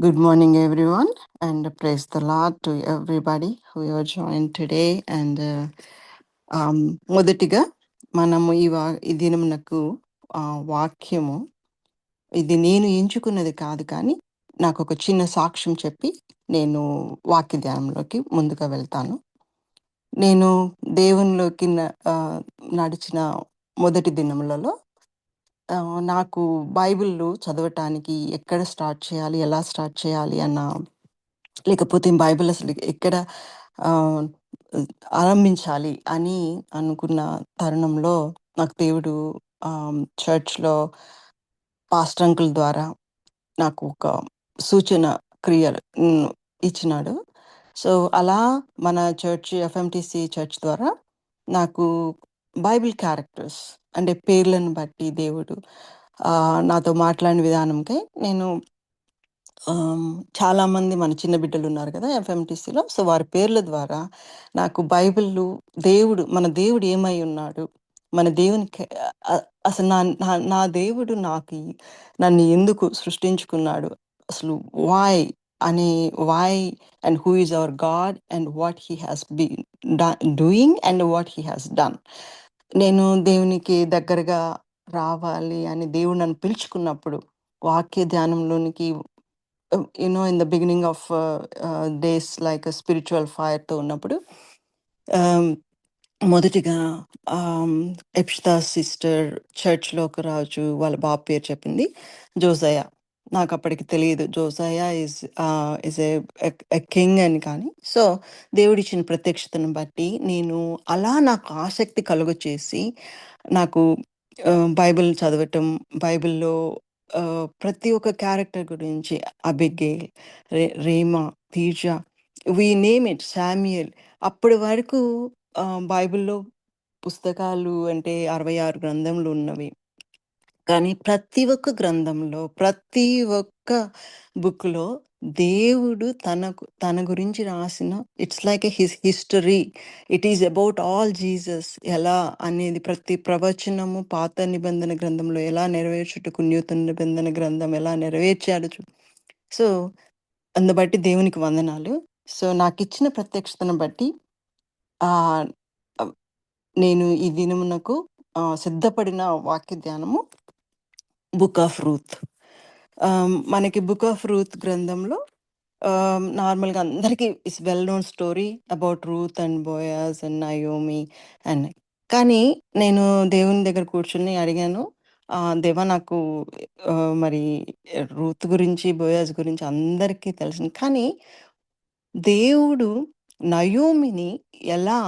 Good morning, everyone, and praise the Lord to everybody who are joined today. And మొదటిగా మనము ఈ దినమునకు వాక్యము ఇది నేను ఎంచుకున్నది కాదు, కానీ నాకు ఒక చిన్న సాక్ష్యం చెప్పి నేను వాక్య ధ్యానంలోకి ముందుగా వెళ్తాను. నేను దేవునిలోకి నడిచిన మొదటి దినములలో నాకు బైబిల్ చదవటానికి ఎక్కడ స్టార్ట్ చేయాలి, ఎలా స్టార్ట్ చేయాలి లేకపోతే బైబిల్ అసలు ఎక్కడ ఆహ్, ఆరంభించాలి అని అనుకున్న తరుణంలో నాకు దేవుడు చర్చ్‌లో పాస్టర్ అంకుల్ ద్వారా నాకు ఒక సూచన క్రియలు ఇచ్చినాడు. సో, అలా మన ఎఫ్ఎంటీసీ చర్చ్ ద్వారా నాకు బైబిల్ క్యారెక్టర్స్ అంటే పేర్లను బట్టి దేవుడు నాతో మాట్లాడిన విధానంకై నేను ఆహ్, చాలామంది మన చిన్న బిడ్డలున్నారు కదా! ఎఫ్ఎంటీసీలో. సో, వారి పేర్ల ద్వారా నాకు మన దేవుడు ఏమై ఉన్నాడు? మన దేవునికి అసలు నా నా నా దేవుడు నన్ను ఎందుకు సృష్టించుకున్నాడు? అసలు వై అనే why and who is our God and what he has been doing and what he has done. నేను దేవునికి దగ్గరగా రావాలి అని దేవుడు నన్ను పిలుచుకున్నప్పుడు వాక్య ధ్యానంలోనికి in the beginning of days like a spiritual fire తో ఉన్నప్పుడు um, మొదటిగా ఎప్షితా సిస్టర్ చర్చ్‌లో ఒక రాజు వాళ్ళ బాబు పేరు చెప్పింది. జోసయ్య. నాకప్పటికి తెలీదు. జోసయ్య ఈజ్ ఎ కింగ్ అని. కానీ సో, దేవుడిచ్చిన ప్రత్యక్షతను బట్టి నేను అలా నాకు ఆసక్తి కలుగచేసి నాకు బైబిల్ చదవటం, బైబిల్‌లో ప్రతి ఒక్క క్యారెక్టర్ గురించి అబిగెయిల్, రేమా, తీర్జా, వి నేమ్ ఇట్ శామ్యూయల్. అప్పటి వరకు బైబిల్‌లో పుస్తకాలు అంటే 66 గ్రంథములు ఉన్నవి. కానీ ప్రతి ఒక్క గ్రంథంలో, ప్రతి ఒక్క బుక్‌లో దేవుడు తన గురించి రాసిన it's like history. It is about all Jesus. ఎలా అనేది ప్రతి ప్రవచనము పాత నిబంధన గ్రంథంలో ఎలా నెరవేర్చుటకు నూతన నిబంధన గ్రంథం ఎలా నెరవేర్చాడు సో, బట్టి దేవునికి వందనాలు. సో, నాకిచ్చిన ప్రత్యక్షతను బట్టి ఆహ్, ఆహ్, నేను ఈ దినమునకు సిద్ధపడిన వాక్య ధ్యానము బుక్ ఆఫ్ రూత్. మనకి బుక్ ఆఫ్ రూత్ గ్రంథంలో నార్మల్‌గా అందరికీ it's well known story about Ruth and Boaz and Naomi and కానీ నేను దేవుని దగ్గర కూర్చొని అడిగాను. దేవా నాకు మరి రూత్ గురించి, బోయాజ్ గురించి అందరికీ తెలుసు. కానీ దేవుడు నయోమిని ఎలా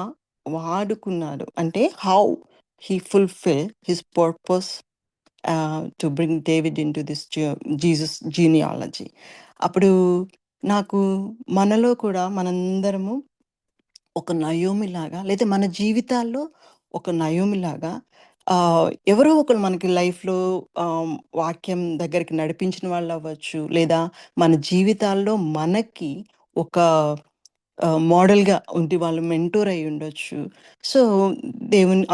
వాడుకున్నాడు అంటే how he fulfil his purpose to bring David into this Jesus genealogy. అప్పుడు నాకు మనలో కూడా మనందరము ఒక నయోమిలాగా లేదా మన జీవితాల్లో ఒక నయోమిలాగా ఎవరో ఒకరు మనకి లైఫ్‌లో వాక్యం దగ్గరికి నడిపించిన వాళ్ళు అవ్వచ్చు. లేదా మన జీవితాల్లో మనకి ఒక మోడల్‌గా ఉండి వాళ్ళు మెంటోర్ అయ్యి ఉండొచ్చు. సో,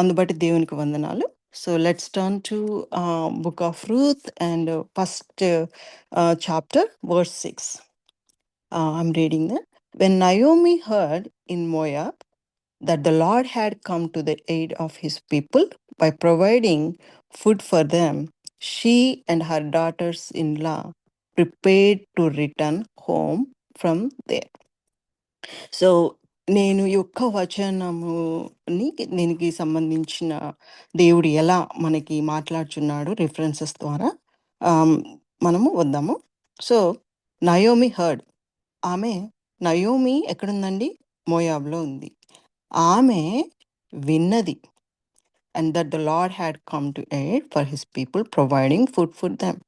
అందుబట్టి దేవునికి వందనాలు. So, let's turn to book of Ruth and first chapter verse 6. I'm reading that. When Naomi heard in Moab that the Lord had come to the aid of his people by providing food for them, she and her daughters-in-law prepared to return home from there. So, నేను ఈ ఒక్క వచనముని దీనికి సంబంధించిన దేవుడు ఎలా మనకి మాట్లాడుచున్నాడు references ద్వారా ఆహ్, మనము వద్దాము. So, Naomi heard. ఆమె నయోమి ఎక్కడుందండి? మోయాబ్‌లో ఉంది. ఆమె విన్నది. And that the lord had come to aid for his people providing food for them.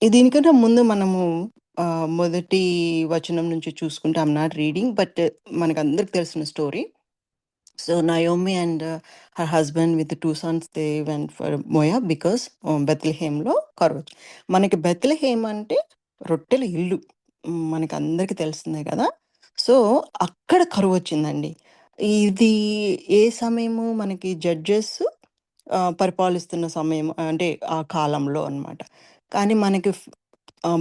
దీనికంటే ముందు మనము మొదటి వచనం నుంచి చూసుకుంటే ఐయామ్ నాట్ రీడింగ్ బట్ మనకందరికి తెలిసిన story. So, Naomi and her husband with 2 sons they went for Moab because బెత్లెహేమ్‌లో కరువు. మనకి బెత్లెహేమ్ అంటే రొట్టెల ఇల్లు. మనకందరికి తెలిసిందే కదా! సో, అక్కడ కరువొచ్చిందండి. ఇది ఏ సమయము మనకి జడ్జెస్ పరిపాలిస్తున్న సమయం అంటే ఆ కాలంలో అన్నమాట. కానీ మనకి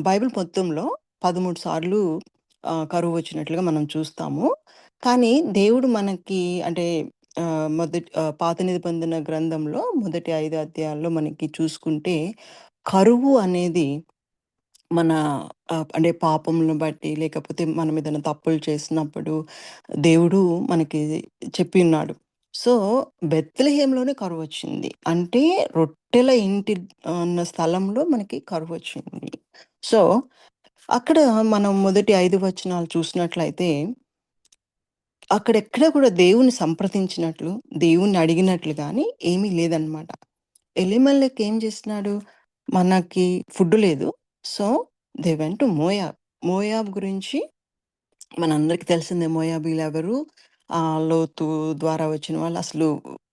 బైబిల్ మొత్తంలో 13 సార్లు కరువొచ్చినట్లుగా మనం చూస్తాము. కానీ దేవుడు మనకి అంటే పాత నిబంధన గ్రంథంలో మొదటి 5 అధ్యాయాల్లో మనకి చూసుకుంటే, కరువు అనేది మన అంటే పాపములను బట్టి, లేకపోతే మనం ఏదైనా తప్పులు చేసినప్పుడు దేవుడు మనకి చెప్పియున్నాడు. సో, బెత్లెహేంలోనే కరువొచ్చింది. అంటే రొట్టెల ఇంటి ఉన్న స్థలంలో మనకి కరువొచ్చింది. సో, అక్కడ మనం మొదటి 5 వచనాలు చూసినట్లయితే, అక్కడెక్కడ కూడా దేవుడిని సంప్రదించినట్లు, దేవుడిని అడిగినట్లు గాని ఏమీ లేదనమాట. ఎలీమెలెక్ ఏం చేస్తున్నాడు? మనకి ఫుడ్ లేదు. So, they went to Moab. Moab గురించి మనందరికి తెలిసిందే మోయాబీలెవరు? లోతు ద్వారా వచ్చిన వాళ్ళు. అసలు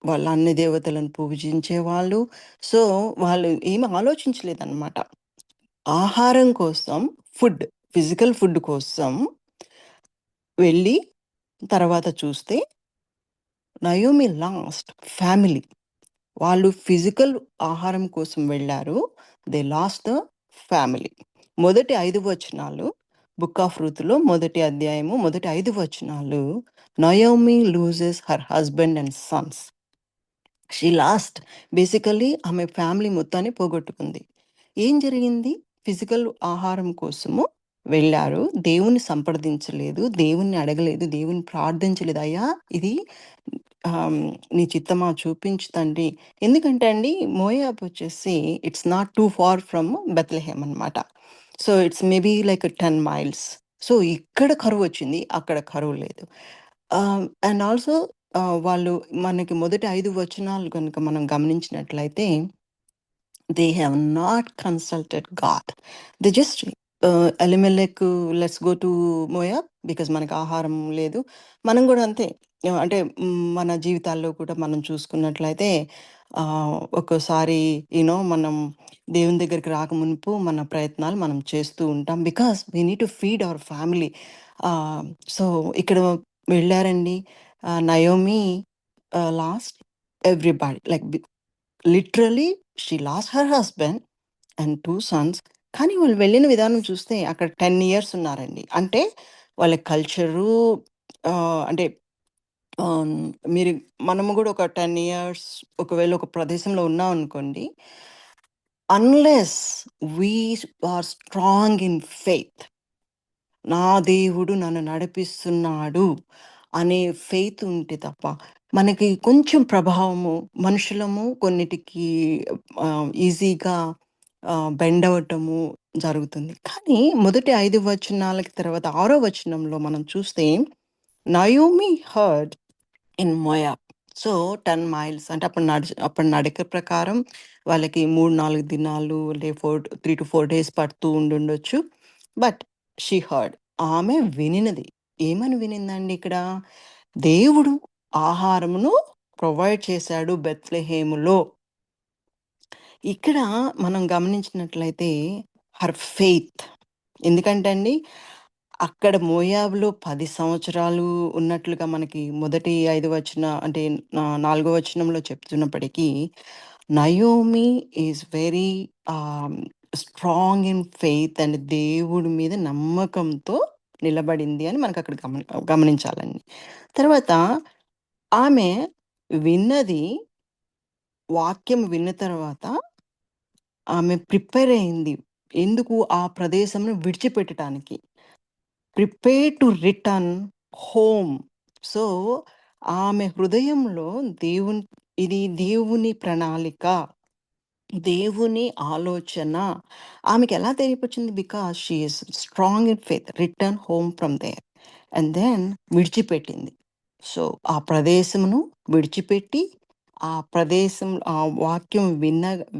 వాళ్ళు అన్ని దేవతలను పూజించేవాళ్ళు. సో, వాళ్ళు ఏమి ఆలోచించలేదనమాట. ఆహారం కోసం ఫుడ్, ఫిజికల్ ఫుడ్ కోసం వెళ్ళి తర్వాత చూస్తే నయోమి లాస్ట్ ఫ్యామిలీ. వాళ్ళు ఫిజికల్ ఆహారం కోసం వెళ్లారు. They last the family. మొదటి 5 వచనాలు బుక్ ఆఫ్ రూత్‌లో మొదటి అధ్యాయము మొదటి 5 వచనాలు Naomi loses her husband and Sons. She lost. Basically ఆమె ఫ్యామిలీ మొత్తాన్ని పోగొట్టుకుంది. ఏం జరిగింది? ఫిజికల్ ఆహారం కోసము వెళ్లారు. దేవుణ్ణి సంప్రదించలేదు. దేవుణ్ణి అడగలేదు. దేవుణ్ణి ప్రార్థించలేదు. అయ్యా! ఇది ఆహ్, నీ చిత్తమా చూపించు తండ్రి. ఎందుకంటే అండి మోయాబ్ వచ్చేసి it's not too far from Bethlehem అనమాట. So, it's maybe like 10 miles. So, ఇక్కడ కరువొచ్చింది. అక్కడ కరువు లేదు. అండ్ ఆల్సో వాళ్ళు మనకి మొదటి 5 వచనాలు గనుక మనం గమనించినట్లయితే they have not consulted God. They just Elimelech let's go to Moab because మనకు ఆహారం లేదు. మనం గూడా అంతే. అంటే మన జీవితాల్లో కూడా మనం చూసుకున్నట్లయితే ఒక్కోసారి మనం దేవుని దగ్గరికి రాకమునుపు మన ప్రయత్నాలు మనం చేస్తూ ఉంటాం. Because we need to feed our family. So, ఇక్కడ వెళ్ళారండి. Naomi lost everybody like literally she lost her husband and 2 sons. కానీ వాళ్ళు వెళ్ళిన విధానం చూస్తే అక్కడ 10 ఇయర్స్ ఉన్నారండి. అంటే వాళ్ళ కల్చరు అంటే ఆహ్, మీరు మనము గూడా ఒక 10 ఇయర్స్ ఒకవేళ ఒక ప్రదేశంలో ఉన్నామనుకోండి, unless we are strong in faith, నా దేవుడు నన్ను నడిపిస్తున్నాడు అనే ఫెయిత్ ఉంటే తప్ప, మనకి కొంచెం ప్రభావము మనుషులము కొన్నిటికి ఈజీగా బెండ్ అవ్వటము జరుగుతుంది. కానీ మొదటి 5 వచనాలకి తర్వాత ఆరో వచనంలో మనం చూస్తే, Naomi heard in Moab. So, 10 miles అంటే అప్పుడు నడక ప్రకారం వాళ్ళకి 3, 4 దినాలు అంటే 3-4 డేస్ పడుతూ ఉండుండొచ్చు. But she heard. ఆమె వినినది. ఏమని వినిందండి ఇక్కడ? దేవుడు ఆహారమును ప్రొవైడ్ చేశాడు బెత్లెహేములో. ఇక్కడ మనం గమనించినట్లయితే హర్ ఫెయిత్. ఎందుకంటే అండి, అక్కడ మోయాబులో 10 సంవత్సరాలు ఉన్నట్లుగా మనకి మొదటి 5 అంటే నాలుగో వచనంలో చెప్తున్నప్పటికీ, Naomi is very ah, strong in faith and దేవుడి మీద నమ్మకంతో నిలబడింది అని మనకక్కడ గమనించాలండి. తర్వాత ఆమె విన్నది వాక్యం విన్న తర్వాత ఆమె ప్రిపేర్ అయింది. ఎందుకు? ఆ ప్రదేశంను విడిచిపెట్టటానికి. Prepare to return home. So, ఆమె హృదయంలో ఇది దేవుని ప్రణాళిక. దేవుని ఆలోచన ఆమెకెలా తెలియపొచ్చింది? Because she is strong in faith. Return home from there. And then విడిచిపెట్టింది. సో, ఆ ప్రదేశమును విడిచిపెట్టి, ఆ ప్రదేశం ఆ వాక్యం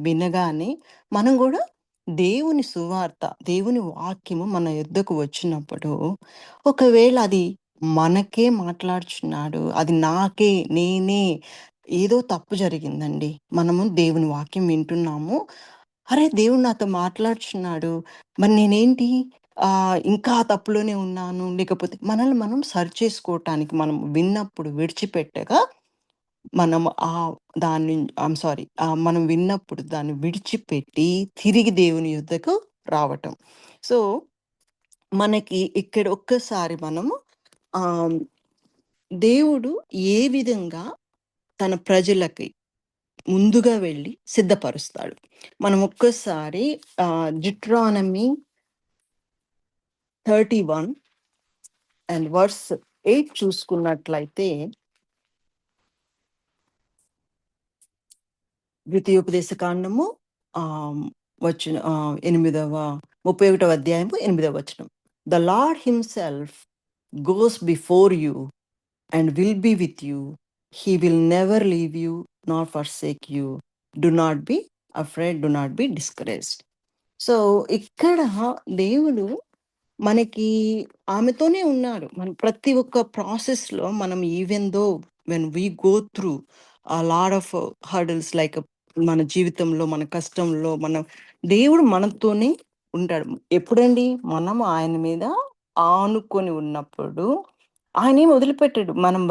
వినగానే మనం గూడా దేవుని సువార్త, దేవుని వాక్యము మన యొద్దకు వచ్చినప్పుడు, ఒకవేళ అది మనకే మాట్లాడుచున్నాడు, అది నాకే, నేనే ఏదో తప్పు జరిగిందండి. మనము దేవుని వాక్యం వింటున్నాము. అరే! దేవుడు నాతో మాట్లాడుచున్నాడు. మరి నేనేంటి ఇంకా ఆ తప్పులోనే ఉన్నాను. లేకపోతే మనల్ని మనం సరిచేసుకోవటానికి మనం విన్నప్పుడు విడిచిపెట్టగా, మనం దాన్ని సారీ. మనం విన్నప్పుడు దాన్ని విడిచిపెట్టి తిరిగి దేవుని యొద్దకు రావటం. సో మనకి ఇక్కడ ఒక్కసారి మనము ఆహ్, దేవుడు ఏ విధంగా తన ప్రజలకి ముందుగా వెళ్లి సిద్ధపరుస్తాడు. మనం ఒక్కసారి డిట్రానమీ 31 అండ్ వర్స్ 8 చూసుకున్నట్లయితే, ద్వితీయోపదేశ కాండము ఆహ్, వచ్చిన 31వ అధ్యాయము 8వ వచనం. The lord himself goes before you and will be with you. He will never leave you Nar forsake you. Do not be afraid, do not be discouraged. So, ఇక్కడ దేవుడు మనకి ఆమెతోనే ఉన్నాడు. మన ప్రతి ఒక్క ప్రాసెస్‌లో మనం even though when we go through lot of hurdles like మన జీవితంలో, మన కష్టంలో దేవుడు మనతోనే ఉంటాడు. ఎప్పుడండి? మనం ఆయన మీద ఆనుకొని ఉన్నప్పుడు ఆయనేమి వదిలిపెట్టడు. మనం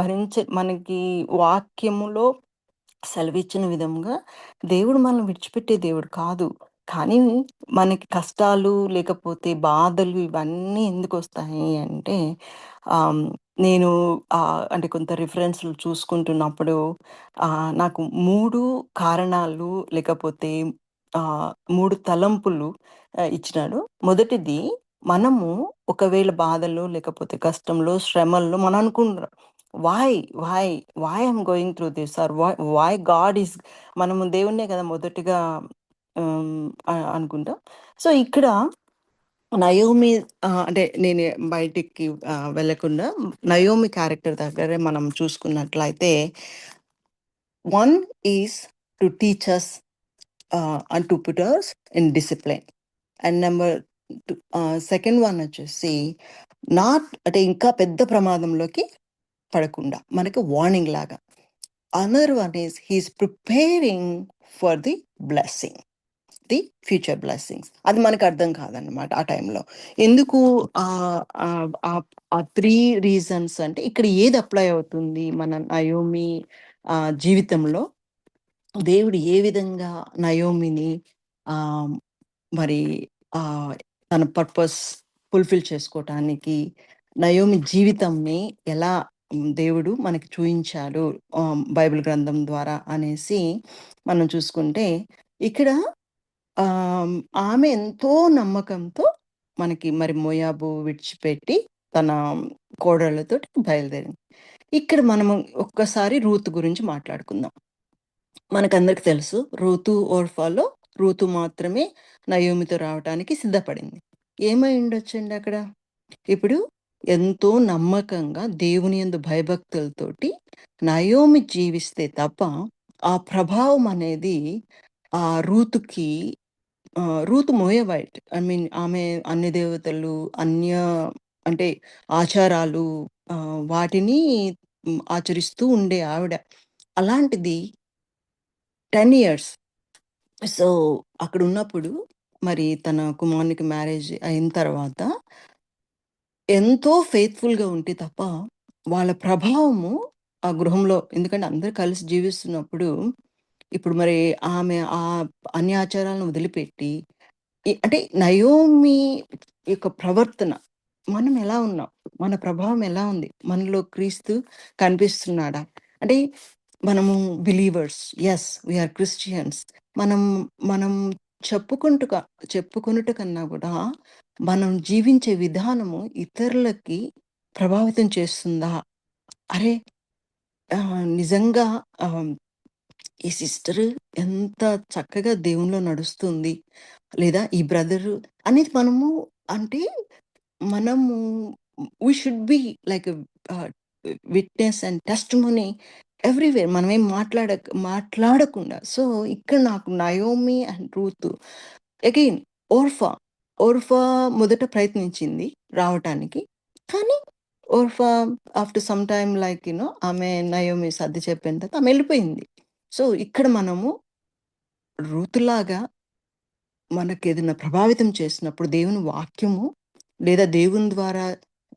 మనకి వాక్యములో సెలవిచ్చిన విధంగా దేవుడు మనల్ని విడిచిపెట్టే దేవుడు కాదు. కానీ మనకి కష్టాలు లేకపోతే బాధలు ఇవన్నీ ఎందుకొస్తాయి అంటే ఆహ్, నేను అంటే కొంత రిఫరెన్స్‌లు చూసుకుంటున్నప్పుడు నాకు 3 కారణాలు లేకపోతే 3 తలంపులు ఇచ్చినాడు. మొదటిది, మనము ఒకవేళ బాధలో లేకపోతే కష్టంలో, శ్రమల్లో మనం అనుకుంటాం. Why? Why? Why I'm going through this? Or why God is మనము దేవుడినే కదా మొదటిగా అనుకుంటాం. సో, ఇక్కడ నయోమి అంటే నేను బయటికి వెళ్ళకుండా నయోమి క్యారెక్టర్ దగ్గరే మనం చూసుకున్నట్లయితే, one is to teach us and to put us in discipline. And number 2 second one వచ్చేసి అంటే ఇంకా పెద్ద ప్రమాదంలోకి పడకుండా మనకి వార్నింగ్ లాగా. Another one is he is preparing for the blessing. The future blessings. అది మనకు అర్థం కాదనమాట ఆ టైంలో. ఎందుకు ఆహ్, ఆహ్, ఆహ్, ఆ 3 రీజన్స్ అంటే ఇక్కడ ఏది అప్లై అవుతుంది మన నయోమి జీవితంలో? దేవుడు ఏ విధంగా నయోమిని ఆహ్, మరి ఆహ్, తన పర్పస్ ఫుల్‌ఫిల్ చేసుకోటానికి నయోమి జీవితంని ఎలా దేవుడు మనకి చూయించాడు బైబిల్ గ్రంథం ద్వారా అనేసి మనం చూసుకుంటే, ఇక్కడ ఆహ్, ఆమె ఎంతో నమ్మకంతో మనకి మరి మోయాబు విడిచిపెట్టి తన కోడళ్ళతోటి బయలుదేరింది. ఇక్కడ మనము ఒక్కసారి రూతు గురించి మాట్లాడుకుందాం. మనకందరికి తెలుసు, రూతు ఓర్ఫాలో రూతు మాత్రమే నయోమితో రావటానికి సిద్ధపడింది. ఏమై ఉండొచ్చండి అక్కడ? ఇప్పుడు ఎంతో నమ్మకంగా దేవుని యందు భయభక్తులతోటి నయోమి జీవిస్తే తప్ప, ఆ ప్రభావం అనేది రూతుకి రూత్ మోయబైట్. ఐ మీన్ ఆమె అన్య దేవతలు, అంటే ఆచారాలు వాటిని ఆచరిస్తూ ఉండే ఆవిడ. అలాంటిది 10 ఇయర్స్. సో, అక్కడున్నప్పుడు మరి తన కుమారునికి మ్యారేజ్ అయిన తర్వాత ఎంతో ఫెయిత్‌ఫుల్‌గా ఉంటే తప్ప, వాళ్ళ ప్రభావము ఆ గృహంలో, ఎందుకంటే అందరూ కలిసి జీవిస్తున్నప్పుడు, ఇప్పుడు మరి ఆమె అన్యాచారాలను వదిలిపెట్టి అంటే నయోమి యొక్క ప్రవర్తన, మనం ఎలా ఉన్నాం? మన ప్రభావం ఎలా ఉంది? మనలో క్రీస్తు కనిపిస్తున్నాడా? అంటే మనము believers. Yes, we are Christians. మనం మనం చెప్పుకుంటుక చెప్పుకొనుట కన్నా గూడా, మనం జీవించే విధానము ఇతరులకి ప్రభావితం చేస్తుందా? అరే! నిజంగా ఆహ్, ఈ సిస్టరు ఎంత చక్కగా దేవునిలో నడుస్తుంది. లేదా ఈ బ్రదరు అనేది మనము అంటే మనము వి షుడ్ బి లైక్ ఆహ్, విట్‌నెస్ అండ్ టెస్టిమనీ ఎవ్రీవేర్. మనమేం మాట్లాడకుండా. సో, ఇక్కడ నాకు Naomi and Ruth again Orpah. Orpah మొదట ప్రయత్నించింది రావటానికి. కానీ Orpah after some time like ఆమె నయోమి సర్ది చెప్పిన తర్వాత ఆమె ఎళ్ళిపోయింది. సో, ఇక్కడ మనము రూతులాగా మనకేదైనా ప్రభావితం చేసినప్పుడు దేవుని వాక్యము లేదా దేవుని ద్వారా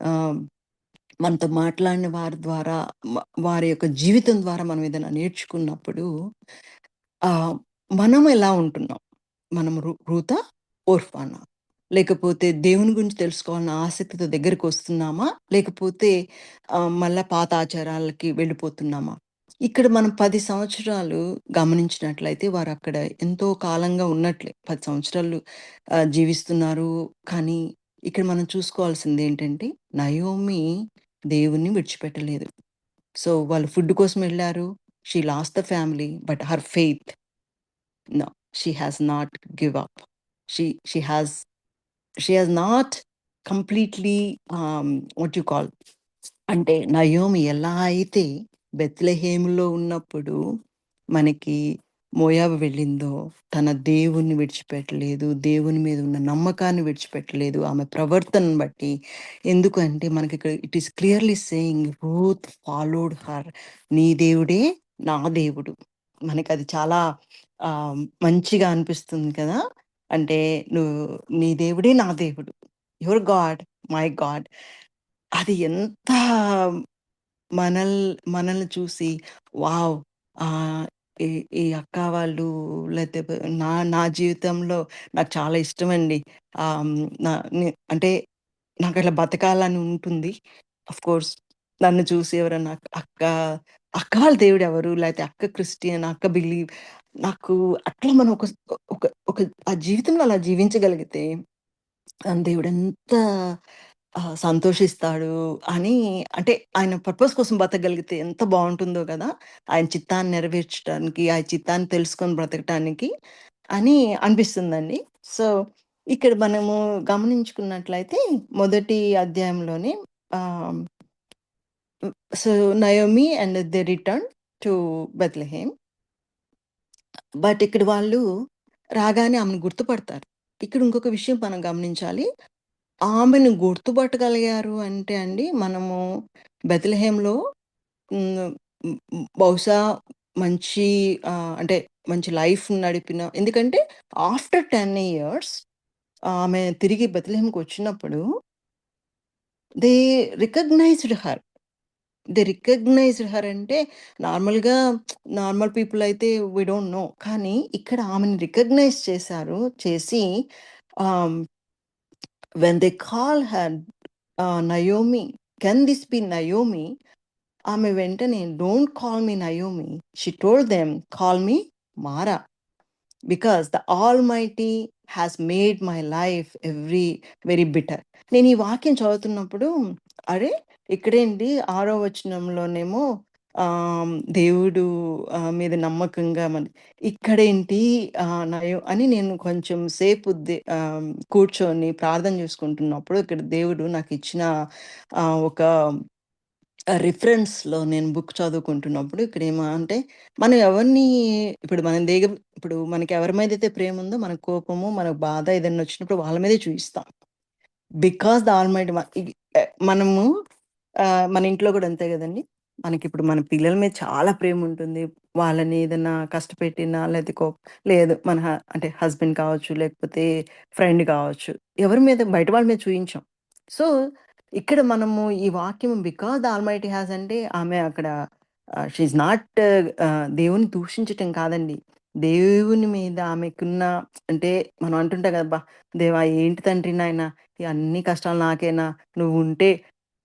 ఆహ్, మనతో మాట్లాడిన వారి ద్వారా మ వారి యొక్క జీవితం ద్వారా మనం ఏదైనా నేర్చుకున్నప్పుడు ఆహ్, మనం ఎలా ఉంటున్నాం? మనం రూతా? ఓర్ఫానా? లేకపోతే దేవుని గురించి తెలుసుకోవాలన్న ఆసక్తితో దగ్గరకొస్తున్నామా? లేకపోతే మళ్ళా పాత ఆచారాలకి వెళ్ళిపోతున్నామా? ఇక్కడ మనం 10 సంవత్సరాలు గమనించినట్లయితే వారక్కడ ఎంతో కాలంగా ఉన్నట్లే. 10 సంవత్సరాలు జీవిస్తున్నారు. కానీ ఇక్కడ మనం చూసుకోవాల్సిందేంటంటే, నయోమి దేవుడిని విడిచిపెట్టలేదు. సో, వాళ్ళు ఫుడ్ కోసం ఎళ్లారు. She lost the family. But her faith no. She has not give up. She she has she has not completely what you call అంటే నయోమి ఎలా అయితే బెత్లెహేములో ఉన్నప్పుడు మనకి మోయాబు వెళ్ళిందో, తన దేవుణ్ణి విడిచిపెట్టలేదు. దేవుని మీద ఉన్న నమ్మకాన్ని విడిచిపెట్టలేదు. ఆమె ప్రవర్తనను బట్టి. ఎందుకంటే మనకిక్కడ it is clearly saying Ruth followed her. నీ దేవుడే నా దేవుడు. మనకది చాలా మంచిగా అనిపిస్తుంది కదా! అంటే నువ్వు నీ దేవుడే నా దేవుడు. Your God, my God. అది ఎంత మనల్ మనల్ని చూసి వావ్! ఆహ్, ఈ ఈ అక్క వాళ్ళు లేతే నా నా జీవితంలో నాకు చాలా ఇష్టమండి. ఆహ్, హ్మ్, నా నే అంటే నాకట్లా బతకాలని ఉంటుంది. ఆఫ్‌కోర్స్ నన్ను చూసి ఎవరన్నా అక్క, అక్క వాళ్ళ దేవుడెవరు? లేతే అక్క క్రిస్టియన్, అక్క బిలీవ్ నాకు అట్లా మనం ఒక ఒక ఆ జీవితంలో అలా జీవించగలిగితే దేవుడెంత సంతోషిస్తాడు అని అంటే ఆయన పర్పస్ కోసం బతకగలిగితే ఎంత బావుంటుందో గదా! ఆయన చిత్తాన్ని నెరవేర్చడానికి, ఆయన చిత్తాన్ని తెలుసుకొని బ్రతకటానికి అని అనిపిస్తుందండి. సో, ఇక్కడ మనము గమనించుకున్నట్లయితే మొదటి అధ్యాయంలోనే ఆహ్, so, Naomi and they return to Bethlehem. But ఇక్కడ వాళ్ళు రాగానే ఆమెను గుర్తుపడతారు. ఇక్కడ ఇంకొక విషయం మనం గమనించాలి. ఆమెను గుర్తుపట్టగలిగారు అంటే అండి, మనము బెత్లెహేమ్‌లో హ్మ్. బహుశా మంచి అంటే మంచి లైఫ్ నడిపిన ఎందుకంటే ఆఫ్టర్ 10 ఇయర్స్ ఆమె తిరిగి బెత్లెహేమ్‌కొచ్చినప్పుడు they recognised her. They recognised her అంటే నార్మల్‌గా నార్మల్ పీపుల్ అయితే వి డోంట్ నో. కానీ ఇక్కడ ఆమెని రికగ్నైజ్ చేశారు. చేసి ah, when they call her Naomi. Can this be Naomi? ఆమె వెంటనే don't call me Naomi. She told them call me Mara. Because the almighty has made my life very bitter. నేను ఈ వాక్యం చదువుతున్నప్పుడు, అరే! ఇక్కడేంటి ఆరో వచనంలోనేమో దేవుడు మీద నమ్మకంగా ఇక్కడేంటి అని నేను కొంచెం సేపు కూర్చొని ప్రార్థన చేసుకుంటున్నప్పుడు, ఇక్కడ దేవుడు నాకిచ్చిన ఒక రిఫరెన్స్‌లో నేను బుక్ చదువుకుంటున్నప్పుడు ఇక్కడేమో మనం ఎవరిని ఇప్పుడు మన దగ్గర ఇప్పుడు మనకి ఎవరి మీదైతే ప్రేముందో మనకు కోపము, మనకు బాధ ఏదైనా వచ్చినప్పుడు వాళ్ళ మీదే చూయిస్తాం. బికాజ్ ద ఆల్‌మైటీ మనము మన ఇంట్లో గూడా అంతే గదండీ! మనకిప్పుడు మన పిల్లల మీద చాలా ప్రేముంటుంది. వాళ్ళని ఏదన్నా కష్టపెట్టినా లేతే లేదు మన అంటే హస్బెండ్ కావచ్చు, లేకపోతే ఫ్రెండ్ కావచ్చు. ఎవరి మీద బయట వాళ్ళ మీద చూయించం. సో, ఇక్కడ మనము ఈ వాక్యం బికాజ్ ద ఆల్‌మైటీ హాస్ అంటే ఆమె అక్కడ షీ ఈస్ నాట్ దేవుడిని దూషించటం కాదండి. దేవుని మీద ఆమెకున్న అంటే మనం అంటుంటాం గదా! దేవా ఏంటి తండ్రి నాయన ఈ అన్ని కష్టాలు నాకేనా? నువ్వుంటే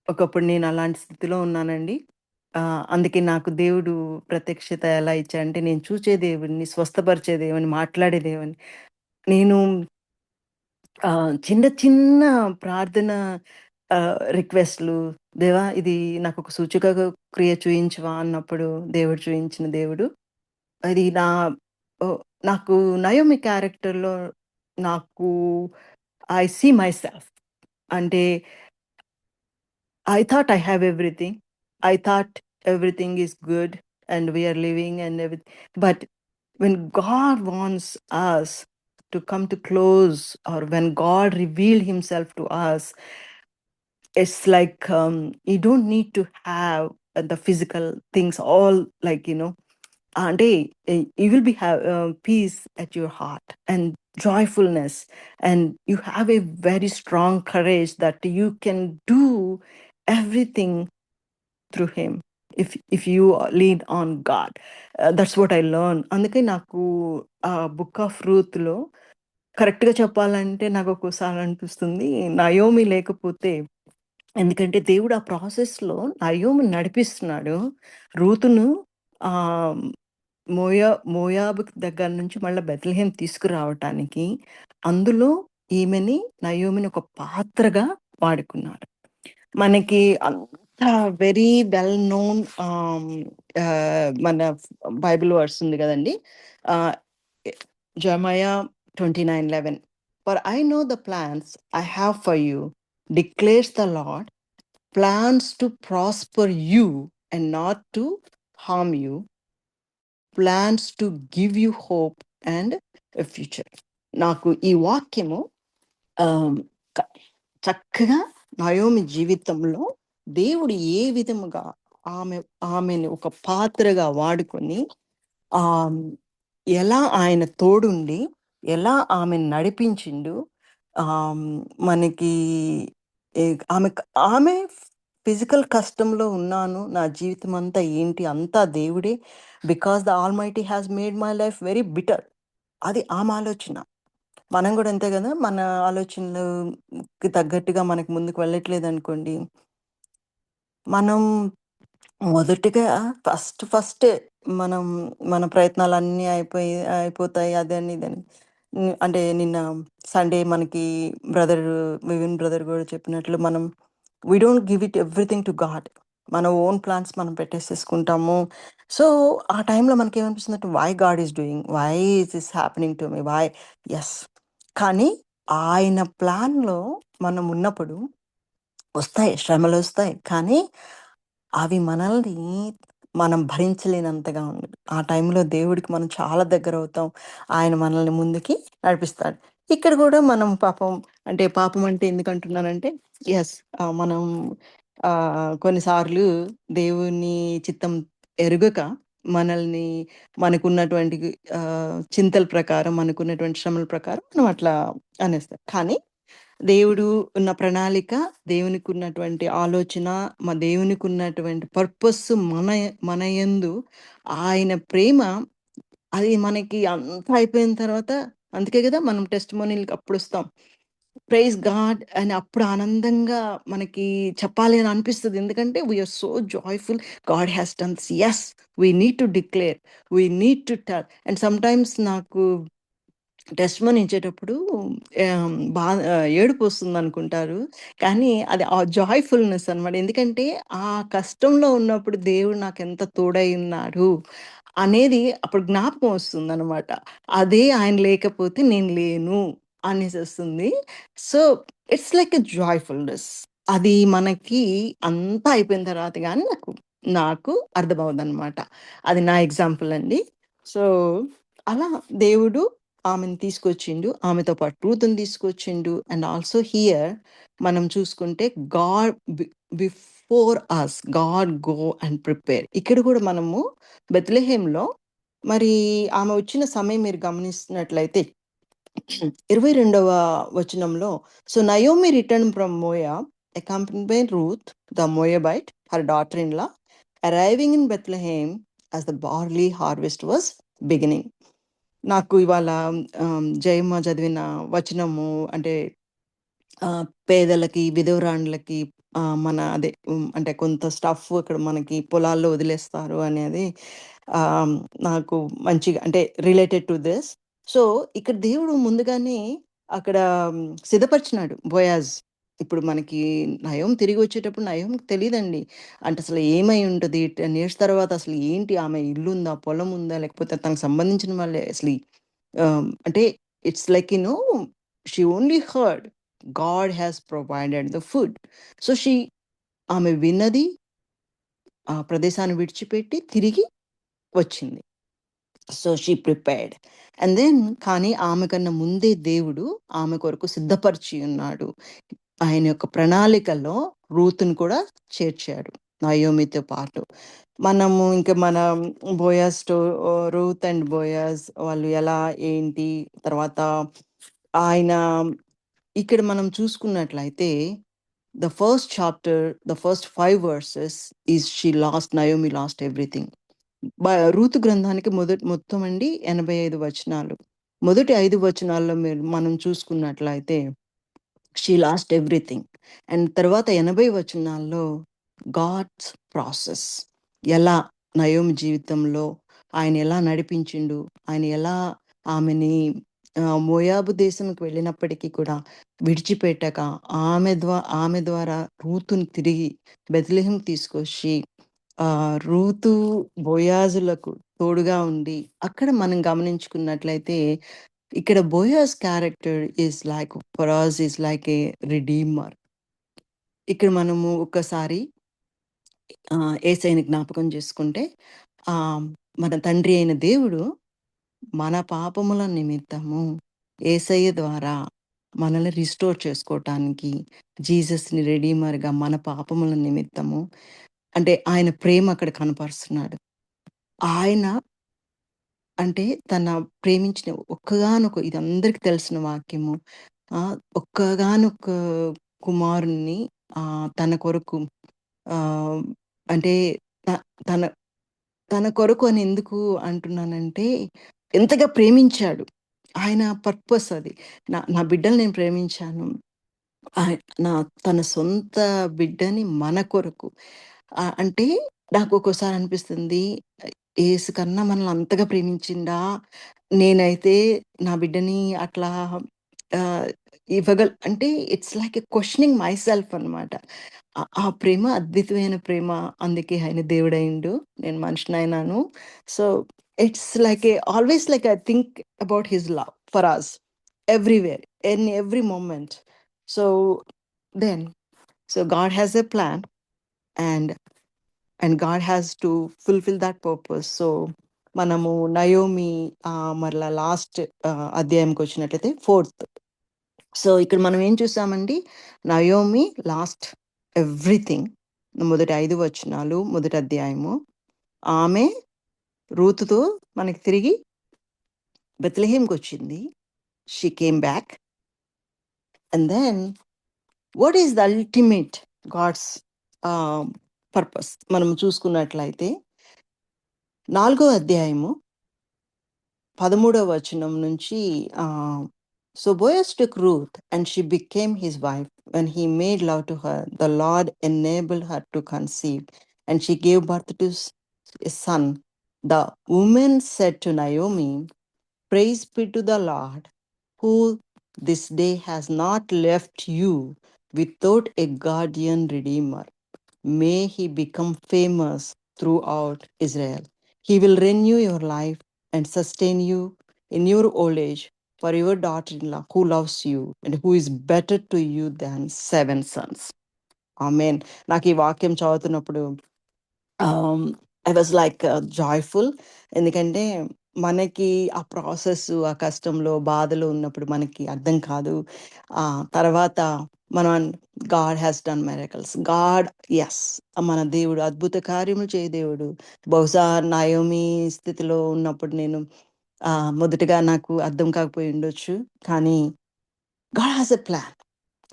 ఒకప్పుడు నేను అలాంటి స్థితిలో ఉన్నానండి. అందుకే నాకు దేవుడు ప్రత్యక్షత ఎలా ఇచ్చాడంటే, నేను చూచే దేవుడిని, స్వస్థపరిచే దేవుడిని, మాట్లాడే దేవుడిని. నేను చిన్న చిన్న ప్రార్థన రిక్వెస్ట్‌లు దేవా ఇది నాకొక సూచక క్రియ చూయించవా అన్నప్పుడు దేవుడు చూయించిన దేవుడు. అది ఓహ్, నాకు నయోమి క్యారెక్టర్‌లో నాకు ఐ సీ మైసెల్ఫ్. అంటే I thought I have everything. I thought everything is good and we are living and everything. But when God wants us to come to close, or when God revealed Himself to us, it's like you don't need to have the physical things all like, అంటే you will be have peace at your heart and joyfulness, and you have a very strong courage that you can do everything through him if you lean on God. That's what I learned. అందుకే నాకు book of రూత్‌లో కరెక్ట్‌గా చెప్పాలంటే నాకొక్కోసారి అనిపిస్తుంది Naomi లేకపోతే ఎందుకంటే దేవుడు ఆ ప్రాసెస్‌లో నయోమిని నడిపిస్తున్నాడు. రూతును ఆహ్, మోయాబు దగ్గర నుంచి మళ్ళా బెత్లెహేం తీసుకురావటానికి, అందులో ఈమెని నయోమిని ఒక పాత్రగా వాడుకున్నాడు. మనకి అంత వెరీ వెల్ నోన్ మన బైబిల్ వర్స్ ఉంది గదండీ! ఆహ్, జెరమయా 29:11 for I know the plans I have for you declares the lord plans to prosper you and not to harm you, plans to give you hope and a future. నాకు ఈ వాక్యము ఆహ్, క చక్కగా Naomi జీవితంలో దేవుడు ఏ విధముగా ఆమె ఆమెని ఒక పాత్రగా వాడుకొని ఆహ్, ఎలా ఆయన తోడుండి, ఎలా ఆమెను నడిపించిండు. ఆహ్, మనకి ఏ ఆమె ఆమె ఫిజికల్ కష్టంలో ఉన్నాను. నా జీవితమంతా ఏంటి అంతా దేవుడే. Because the almighty has made my life very bitter. అది ఆమె ఆలోచన. మనం గూడా అంతే గదా! మన ఆలోచనలుకి తగ్గట్టుగా మనకు ముందుకు వెళ్ళట్లేదనుకోండి, మనం మొదటిగా ఫస్టే మనం మన ప్రయత్నాలన్నీ అయిపోతాయి అదని ఇదని. అంటే నిన్న సండే మనకి బ్రదర్ వివిన్ బ్రదర్ గూడా చెప్పినట్లు మనం we don't give it everything to God. మన ఓన్ ప్లాన్స్ మనం పెట్టేసేసుకుంటాము. సో, ఆ టైంలో మనకేమనిపిస్తుందంటే why God is doing? Why is this happening to me? Why yes. కానీ ఆయన ప్లాన్‌లో మనం ఉన్నప్పుడు వస్తాయి. శ్రమలొస్తాయి. కానీ అవి మనల్ని మనం భరించలేనంతగా ఉంది. ఆ టైంలో దేవుడికి మనం చాలా దగ్గరవుతాం. ఆయన మనల్ని ముందుకి నడిపిస్తాడు. ఇక్కడ గూడా మనం పాపం అంటే పాపం అంటే ఎందుకంటున్నానంటే యెస్. మనం కొన్నిసార్లు దేవుని చిత్తం ఎరుగక మనల్ని మనకున్నటువంటి చింతల ప్రకారం, మనకున్నటువంటి శ్రమల ప్రకారం మనం అట్లా అనేస్తాం. కానీ దేవుడు ఉన్న ప్రణాళిక, దేవునికున్నటువంటి ఆలోచన, దేవునికున్నటువంటి పర్పస్ మన యందు ఆయన ప్రేమ అది మనకి అంతా అయిపోయిన తర్వాత అందుకే గదా! మనం టెస్టిమోనీ‌లకి అప్పుడొస్తాం. ప్రైజ్ గాడ్ అని అప్పుడు ఆనందంగా మనకి చెప్పాలి అని అనిపిస్తది. ఎందుకంటే we are so joyful God has done this. Yes! We need to declare. We need to tell. And sometimes నాకు టెస్టిమనీ ఇచ్చేటప్పుడు ఏడుపొస్తుందనుకుంటారు. కానీ అది ఆ జాయ్‌ఫుల్‌నెస్ అనమాట. ఎందుకంటే ఆ కష్టంలో ఉన్నప్పుడు దేవుడు నాకెంత తోడై ఉన్నాడు అనేది అప్పుడు జ్ఞాపకం వస్తుందనమాట. అదే ఆయన లేకపోతే నేను లేను అనేసొస్తుంది. So, it's like a joyfulness. అది మనకి అంతా అయిపోయిన తర్వాత గాని నాకు నాకు అర్థమవ్వదనమాట. అది నా ఎగ్జాంపుల్ అండి. సో, అలా దేవుడు ఆమెను తీసుకొచ్చిండు. ఆమెతో పాటు రూతుని తీసుకొచ్చిండు. అండ్ ఆల్సో హియర్ మనం చూసుకుంటే God before us God go and prepare. ఇక్కడ కూడా మనము బెత్లెహేంలో మరి ఆమె వచ్చిన సమయం మీరు గమనిస్తున్నట్లయితే 22వ వచనంలో so Naomi return from Moab accompanied by Ruth the Moabite, her daughter-in-law, arriving in Bethlehem as the barley harvest was beginning. నాకు ఇవాళ జయమ్మ చదివిన వచనము అంటే పేదలకి, విధవరాండ్లకి మన అదే అంటే కొంత స్టఫ్ ఇక్కడ మనకి పొలాల్లో వదిలేస్తారు అనేది ఆహ్, నాకు మంచిగా అంటే రిలేటెడ్ టు దిస్. సో, ఇక్కడ దేవుడు ముందుగానే అక్కడ సిద్ధపరిచినాడు బోయాజ్. ఇప్పుడు మనకి నయోమి తిరిగొచ్చేటప్పుడు నయోమికి తెలీదండి. అంటే అసలు ఏమై ఉంటది? 10 ఇయర్స్ తర్వాత అసలు ఏంటి ఆమె ఇల్లుందా? పొలముందా? లేకపోతే తనకు సంబంధించిన వాళ్ళే అసలు అంటే it's like she only heard God has provided the food. So, ఆమె విన్నది, ఆ ప్రదేశాన్ని విడిచిపెట్టి తిరిగి వచ్చింది. So, she prepared. And then కానీ ఆమె కన్నా ముందే దేవుడు ఆమె కొరకు సిద్ధపరిచి ఉన్నాడు. ఆయన యొక్క ప్రణాళికలో రూతుని కూడా చేర్చాడు. నయోమితో పాటు. మనము ఇంక మనం రూత్ అండ్ బోయజ్ వాళ్ళు ఎలా, ఏంటి, తర్వాత ఆయన ఇక్కడ మనం చూసుకున్నట్లయితే the first chapter, the first 5 verses Naomi lost everything. రూతు గ్రంథానికి మొత్తం అండి 85 వచనాలు. మొదటి 5 వచనాల్లో మనం చూసుకున్నట్లయితే షీ లాస్ట్ ఎవ్రీథింగ్. అండ్ తర్వాత 80 వచనాల్లో గాడ్స్ ప్రాసెస్. ఎలా నయోమి జీవితంలో ఆయన ఎలా నడిపించిండు, ఆయన ఎలా ఆమెని మోయాబు దేశంకి వెళ్ళినప్పటికీ కూడా విడిచిపెట్టక ఆమె ద్వారా రూతుని తిరిగి బెత్లెహేం తీసుకొచ్చి రూతు, బోయాజులకు తోడుగా ఉండి అక్కడ మనం గమనించుకున్నట్లయితే ఇక్కడ Boaz character for us is like a redeemer. ఇక్కడ మనము ఒక్కసారి యేసయ్యని జ్ఞాపకం చేసుకుంటే మన తండ్రి అయిన దేవుడు మన పాపముల నిమిత్తము యేసయ్య ద్వారా మనల్ని రిస్టోర్ చేసుకోవటానికి జీసస్‌ని రెడీమర్‌గా మన పాపముల నిమిత్తము అంటే ఆయన ప్రేమ అక్కడ కనపరుస్తున్నాడు. ఆయన అంటే తన ప్రేమించిన ఒక్కగానొక ఇది అందరికి తెలిసిన వాక్యము. ఒక్కగానొక కుమారుడిని తన కొరకు ఆహ్, అంటే త తన తన కొరకు అని ఎందుకు అంటున్నానంటే, ఎంతగా ప్రేమించాడు. ఆయన పర్పస్ అది. నా నా బిడ్డల్ని నేను ప్రేమించాను. ఆహ్, నా తన సొంత బిడ్డని మన కొరకు. అంటే నాకొక్కోసారి అనిపిస్తుంది, యేసు కన్నా మనల్ని అంతగా ప్రేమించిండా? నేనైతే నా బిడ్డని అట్లా ఆహ్, అంటే it's like a questioning myself అనమాట. ఆ ప్రేమ అద్భుతమైన ప్రేమ. అందుకే ఆయన దేవుడయిండు. నేను మనిషినైనాను. So, it's like always like I think about his love for us everywhere, in every moment. So, then God has a plan and God has to fulfill that purpose. So, మనము నయోమి మరలా last అధ్యాయంకొచ్చినట్లయితే fourth. So, ఇక్కడ మనం ఏం చూసామండి? Naomi lost everything. మొదటి 5 వచనాలు, మొదటి అధ్యాయము. ఆమె రూతుతో మనకి తిరిగి బెత్లెహేమ్‌కొచ్చింది. She came back. And then what is the ultimate God's ah, purpose మనం చూసుకున్నట్లయితే 4 అధ్యాయము 13వ వచనం నుంచి so Boaz took Ruth and she became his wife. When he made love to her, the Lord enabled her to conceive, and she gave birth to a son. The woman said to Naomi, "Praise be to the Lord, who this day has not left you without a guardian redeemer. May he become famous throughout Israel. He will renew your life and sustain you in your old age for your daughter-in-law who loves you and who is better to you than 7 sons." ఆమేన్. నాకు ఈ వాక్యం చదువుతున్నప్పుడు I was like joyful. ఎందుకంటే మనకి ఆ process, ఆ కష్టంలో, బాధలో ఉన్నప్పుడు మనకి అర్థం కాదు. తర్వాత మనం God has done miracles. Yes, మన దేవుడు అద్భుత కార్యములు చేయ దేవుడు. బహుశా నయోమి స్థితిలో ఉన్నప్పుడు నేను మొదటగా నాకు అర్థం కాకపోయి ఉండొచ్చు. కానీ God has a plan.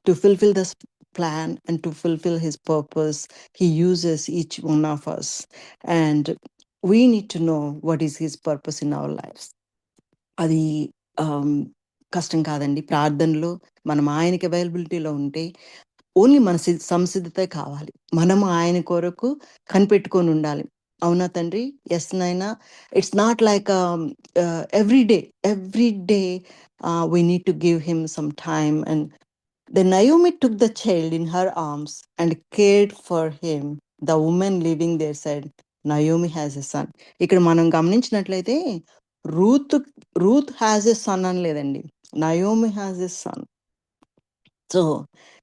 To fulfill this plan and to fulfill his purpose, he uses each one of us. And we need to know what is his purpose in our lives. అది ఆమ్, కష్టం కాదండి. ప్రార్థనలో మనం ఆయనకి అవైలబిలిటీలో ఉంటే only మన సంసిద్ధతే కావాలి. మనము ఆయన కొరకు కనిపెట్టుకొని ఉండాలి. అవునా తండ్రి? ఎస్ నాయనా. It's not like every day we need to give him some time. And then Naomi took the child in her arms and cared for him. The woman living there said, "Naomi has a son." ఇక్కడ మనం గమనించినట్లయితే Ruth Ruth has a son అని లేదండి. Naomi has a son. So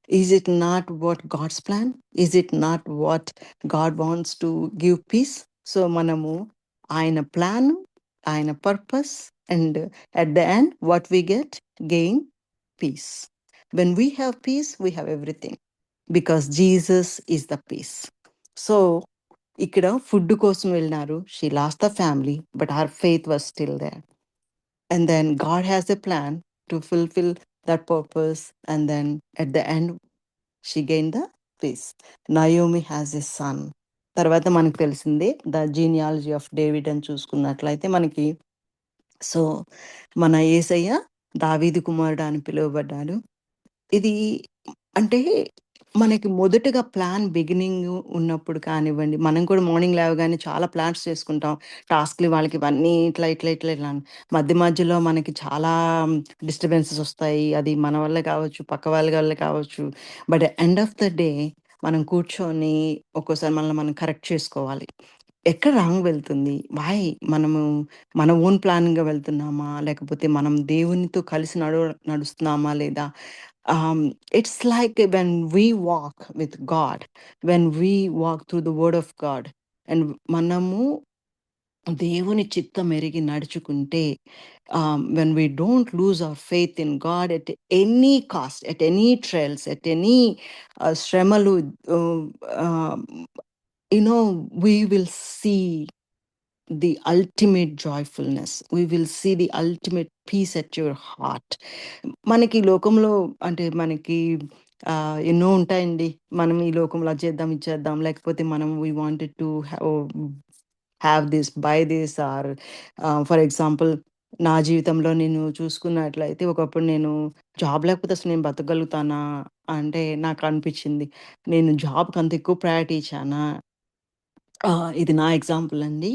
is it not what God's plan? Is it not what God wants to give peace? So మనము ఆయన plan, ఆయన purpose, and at the end what we gain peace. When we have peace, we have everything because Jesus is the peace. So, ఇక్కడ food కోసం వెళ్ళినారు. She lost the family, but her faith was still there. And then God has a plan to fulfill that purpose. And then at the end, she gained the peace. Naomi has a son. తర్వాత మనకు తెలిసిందే the genealogy of David అని చూసుకున్నట్లయితే మనకి so, మన యేసయ్య దావీదు కుమారుడు అని పిలువబడ్డాడు. ఇది అంటే మనకి మొదటగా ప్లాన్ బిగినింగ్ ఉన్నప్పుడు కానివ్వండి, మనం కూడా మార్నింగ్ లేవగానే చాలా ప్లాన్స్ చేసుకుంటాం. టాస్క్‌లు వాళ్ళకి ఇవన్నీ ఇట్లా అని. మధ్య మధ్యలో మనకి చాలా డిస్టర్బెన్సెస్ ఒస్తాయి. అది మన వల్ల కావచ్చు, పక్క వాళ్ళ వల్ల కావచ్చు. But end of the day మనం కూర్చొని ఒక్కోసారి మనల్ని మనం కరెక్ట్ చేసుకోవాలి. ఎక్కడ రాంగ్ వెళ్తుంది? వై? మనము మన ఓన్ ప్లానింగ్‌గా వెళ్తున్నామా? లేకపోతే మనం దేవునితో కలిసి నడుస్తున్నామా లేదా? It's like when we walk with God, when we walk through the word of God and మనము దేవుని చిత్తం ఎరిగి నడుచుకుంటే, when we don't lose our faith in God at any cost, at any trials, at any శ్రమలు, ఆహ్, ఆహ్, we will see the ultimate joyfulness. We will see the ultimate peace at your heart. మనకి లోకంలో అంటే మనకి ఎన్నో ఉంటాయండి. మనం ఈ లోకంలో అది చేద్దాం, ఇది చేద్దాం. లేకపోతే మనం we wanted to have this, by this or for example నా జీవితంలో నేను చూసుకున్నట్లయితే ఒకప్పుడు నేను జాబ్ లేకపోతే అసలు నేను బతకగలుగుతానా? అంటే నాకు అనిపించింది. నేను జాబ్‌కి అంత ఎక్కువ ప్రయారిటీ ఇచ్చానా? ఇది నా ఎగ్జాంపుల్ అండి.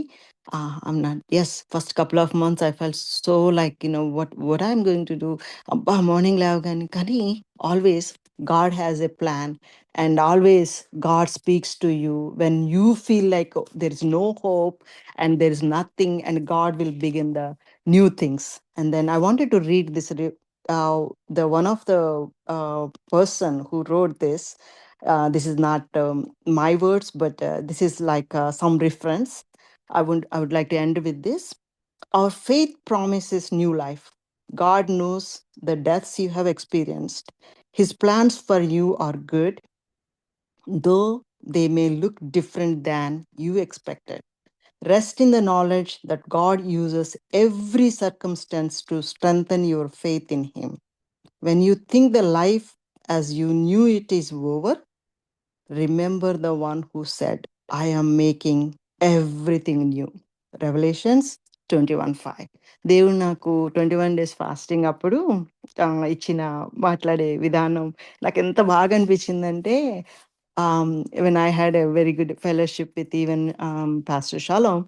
I'm not yes, first couple of months I felt so like what I'm going to do? అబ్బా! మార్నింగ్ లేవగానే కానీ always God has a plan and always God speaks to you when you feel like there is no hope and there is nothing and God will begin the new things. And then I wanted to read this, the one of the person who wrote this. This is not my words, but this is like some reference. I would like to end with this. Our faith promises new life. God knows the deaths you have experienced. His plans for you are good, though they may look different than you expected. Rest in the knowledge that God uses every circumstance to strengthen your faith in Him. When you think the life as you knew it is over, remember the one who said, I am making everything new. Revelations 21:5. దేవుడు నాకు 21 days fasting అప్పుడు ఇచ్చిన మాట్లాడే విధానం నాకెంత బాగా అనిపించిందంటే, when I had a very good fellowship with even Pastor Shalom,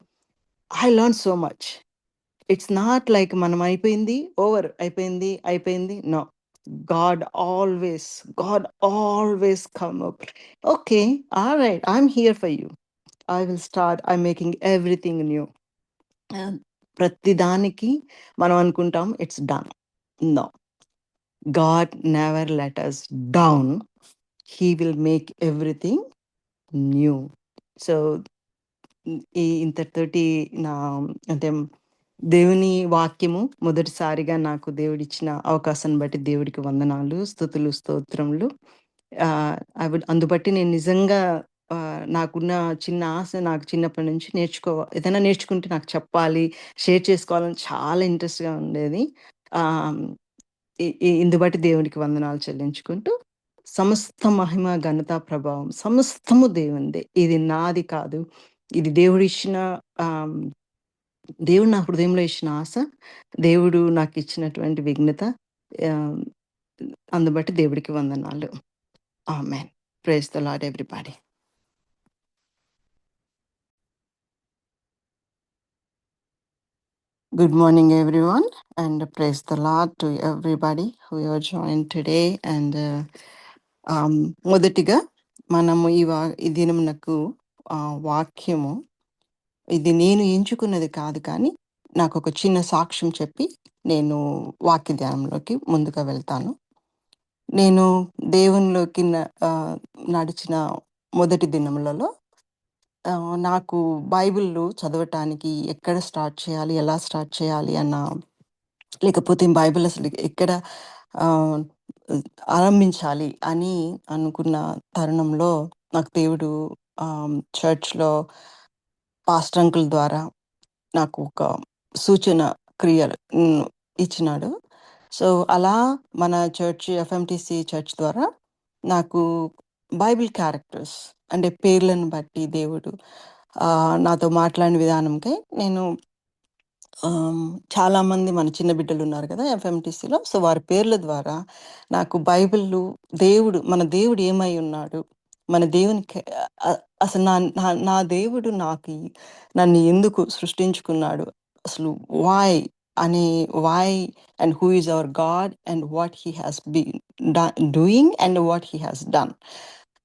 I learned so much. It's not like మనం అయిపోయింది, ఓవర్ అయిపోయింది, అయిపోయింది. No. God always come up. Okay, all right, I'm here for you. I'm making everything new. And ప్రతిదానికి మనం అనుకుంటాం it's done. No. God never let us down. He will make everything new. So ఇంతటితోటి నా అంటే దేవుని వాక్యము మొదటిసారిగా నాకు దేవుడిచ్చిన అవకాశాన్ని బట్టి దేవుడికి వందనాలు, స్తుతులు, స్తోత్రములు. అందుబట్టి నేను నిజంగా నాకున్న చిన్న ఆశ, నాకు చిన్నప్పటి నుంచి ఏదైనా నేర్చుకుంటే నాకు చెప్పాలి, షేర్ చేసుకోవాలని చాలా ఇంట్రెస్ట్‌గా ఉండేది. ఆహ్, ఇ ఇ ఇందు బట్టి దేవునికి వందనాలు చెల్లించుకుంటూ, సమస్త మహిమ, ఘనత, ప్రభావం సమస్తము దేవునిదే. ఇది నాది కాదు. ఇది దేవుడిచ్చిన ఆహ్, దేవుడు నా హృదయంలో ఇచ్చిన ఆశ. దేవుడు నాకిచ్చినటువంటి విఘ్నత. ఆహ్, అందుబట్టి దేవుడికి వందనాలు. ఆమేన్. Praise the lord everybody. Good morning, everyone, and praise the Lord to everybody who have joined today. And మొదటిగా మనము ఈ దినమునకు వాక్యము ఇది నేను ఎంచుకున్నది కాదు కానీ, నాకొక చిన్న సాక్ష్యం చెప్పి నేను వాక్య ధ్యానంలోకి ముందుగా వెళ్తాను. నేను దేవునిలోకి నడిచిన మొదటి దినములలో నాకు బైబిలు చదవటానికి ఎక్కడ స్టార్ట్ చేయాలి, ఎలా స్టార్ట్ చేయాలి లేకపోతే బైబిల్ అసలు ఎక్కడ ఆహ్, ఆరంభించాలి అని అనుకున్న తరుణంలో నాకు దేవుడు చర్చ్‌లో పాస్టర్ అంకుల్ ద్వారా నాకు ఒక సూచన క్రియలు ఇచ్చినాడు. సో, అలా మన ఎఫ్ఎంటీసీ చర్చ్ ద్వారా నాకు బైబిల్ క్యారెక్టర్స్ అంటే పేర్లను బట్టి దేవుడు నాతో మాట్లాడిన విధానంకై నేను ఆహ్, చాలామంది మన చిన్న బిడ్డలున్నారు గదా! ఎఫ్ఎంటీసీలో. సో, వారి పేర్ల ద్వారా నాకు బైబిలు మన దేవుడు ఏమై ఉన్నాడు? మన దేవునికి అసలు నా నా నా దేవుడు నన్ను ఎందుకు సృష్టించుకున్నాడు? అసలు వై అనే why and who is our God and what he has been doing and what he has done.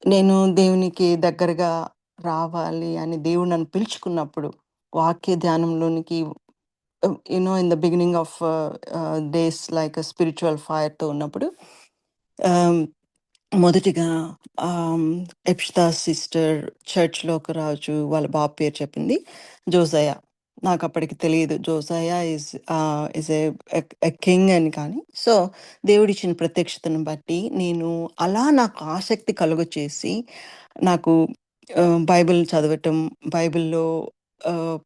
నేను దేవునికి దగ్గరగా రావాలి అని దేవుడు నన్ను పిలుచుకున్నప్పుడు, వాక్య ధ్యానంలోనికి in the beginning of days like a spiritual fire తో ఉన్నప్పుడు um, మొదటిగా ఎప్షితా సిస్టర్ చర్చ్‌లో ఒక రాజు వాళ్ళ బాబు పేరు చెప్పింది. జోసయ్య. నాకప్పటికి తెలీదు. జోసయ్య ఈస్ ఎ కింగ్ అని కానీ. సో, దేవుడిచ్చిన ప్రత్యక్షతను బట్టి నాకు ఆసక్తి కలుగచేసి, నాకు బైబిల్ చదవటం, బైబిల్‌లో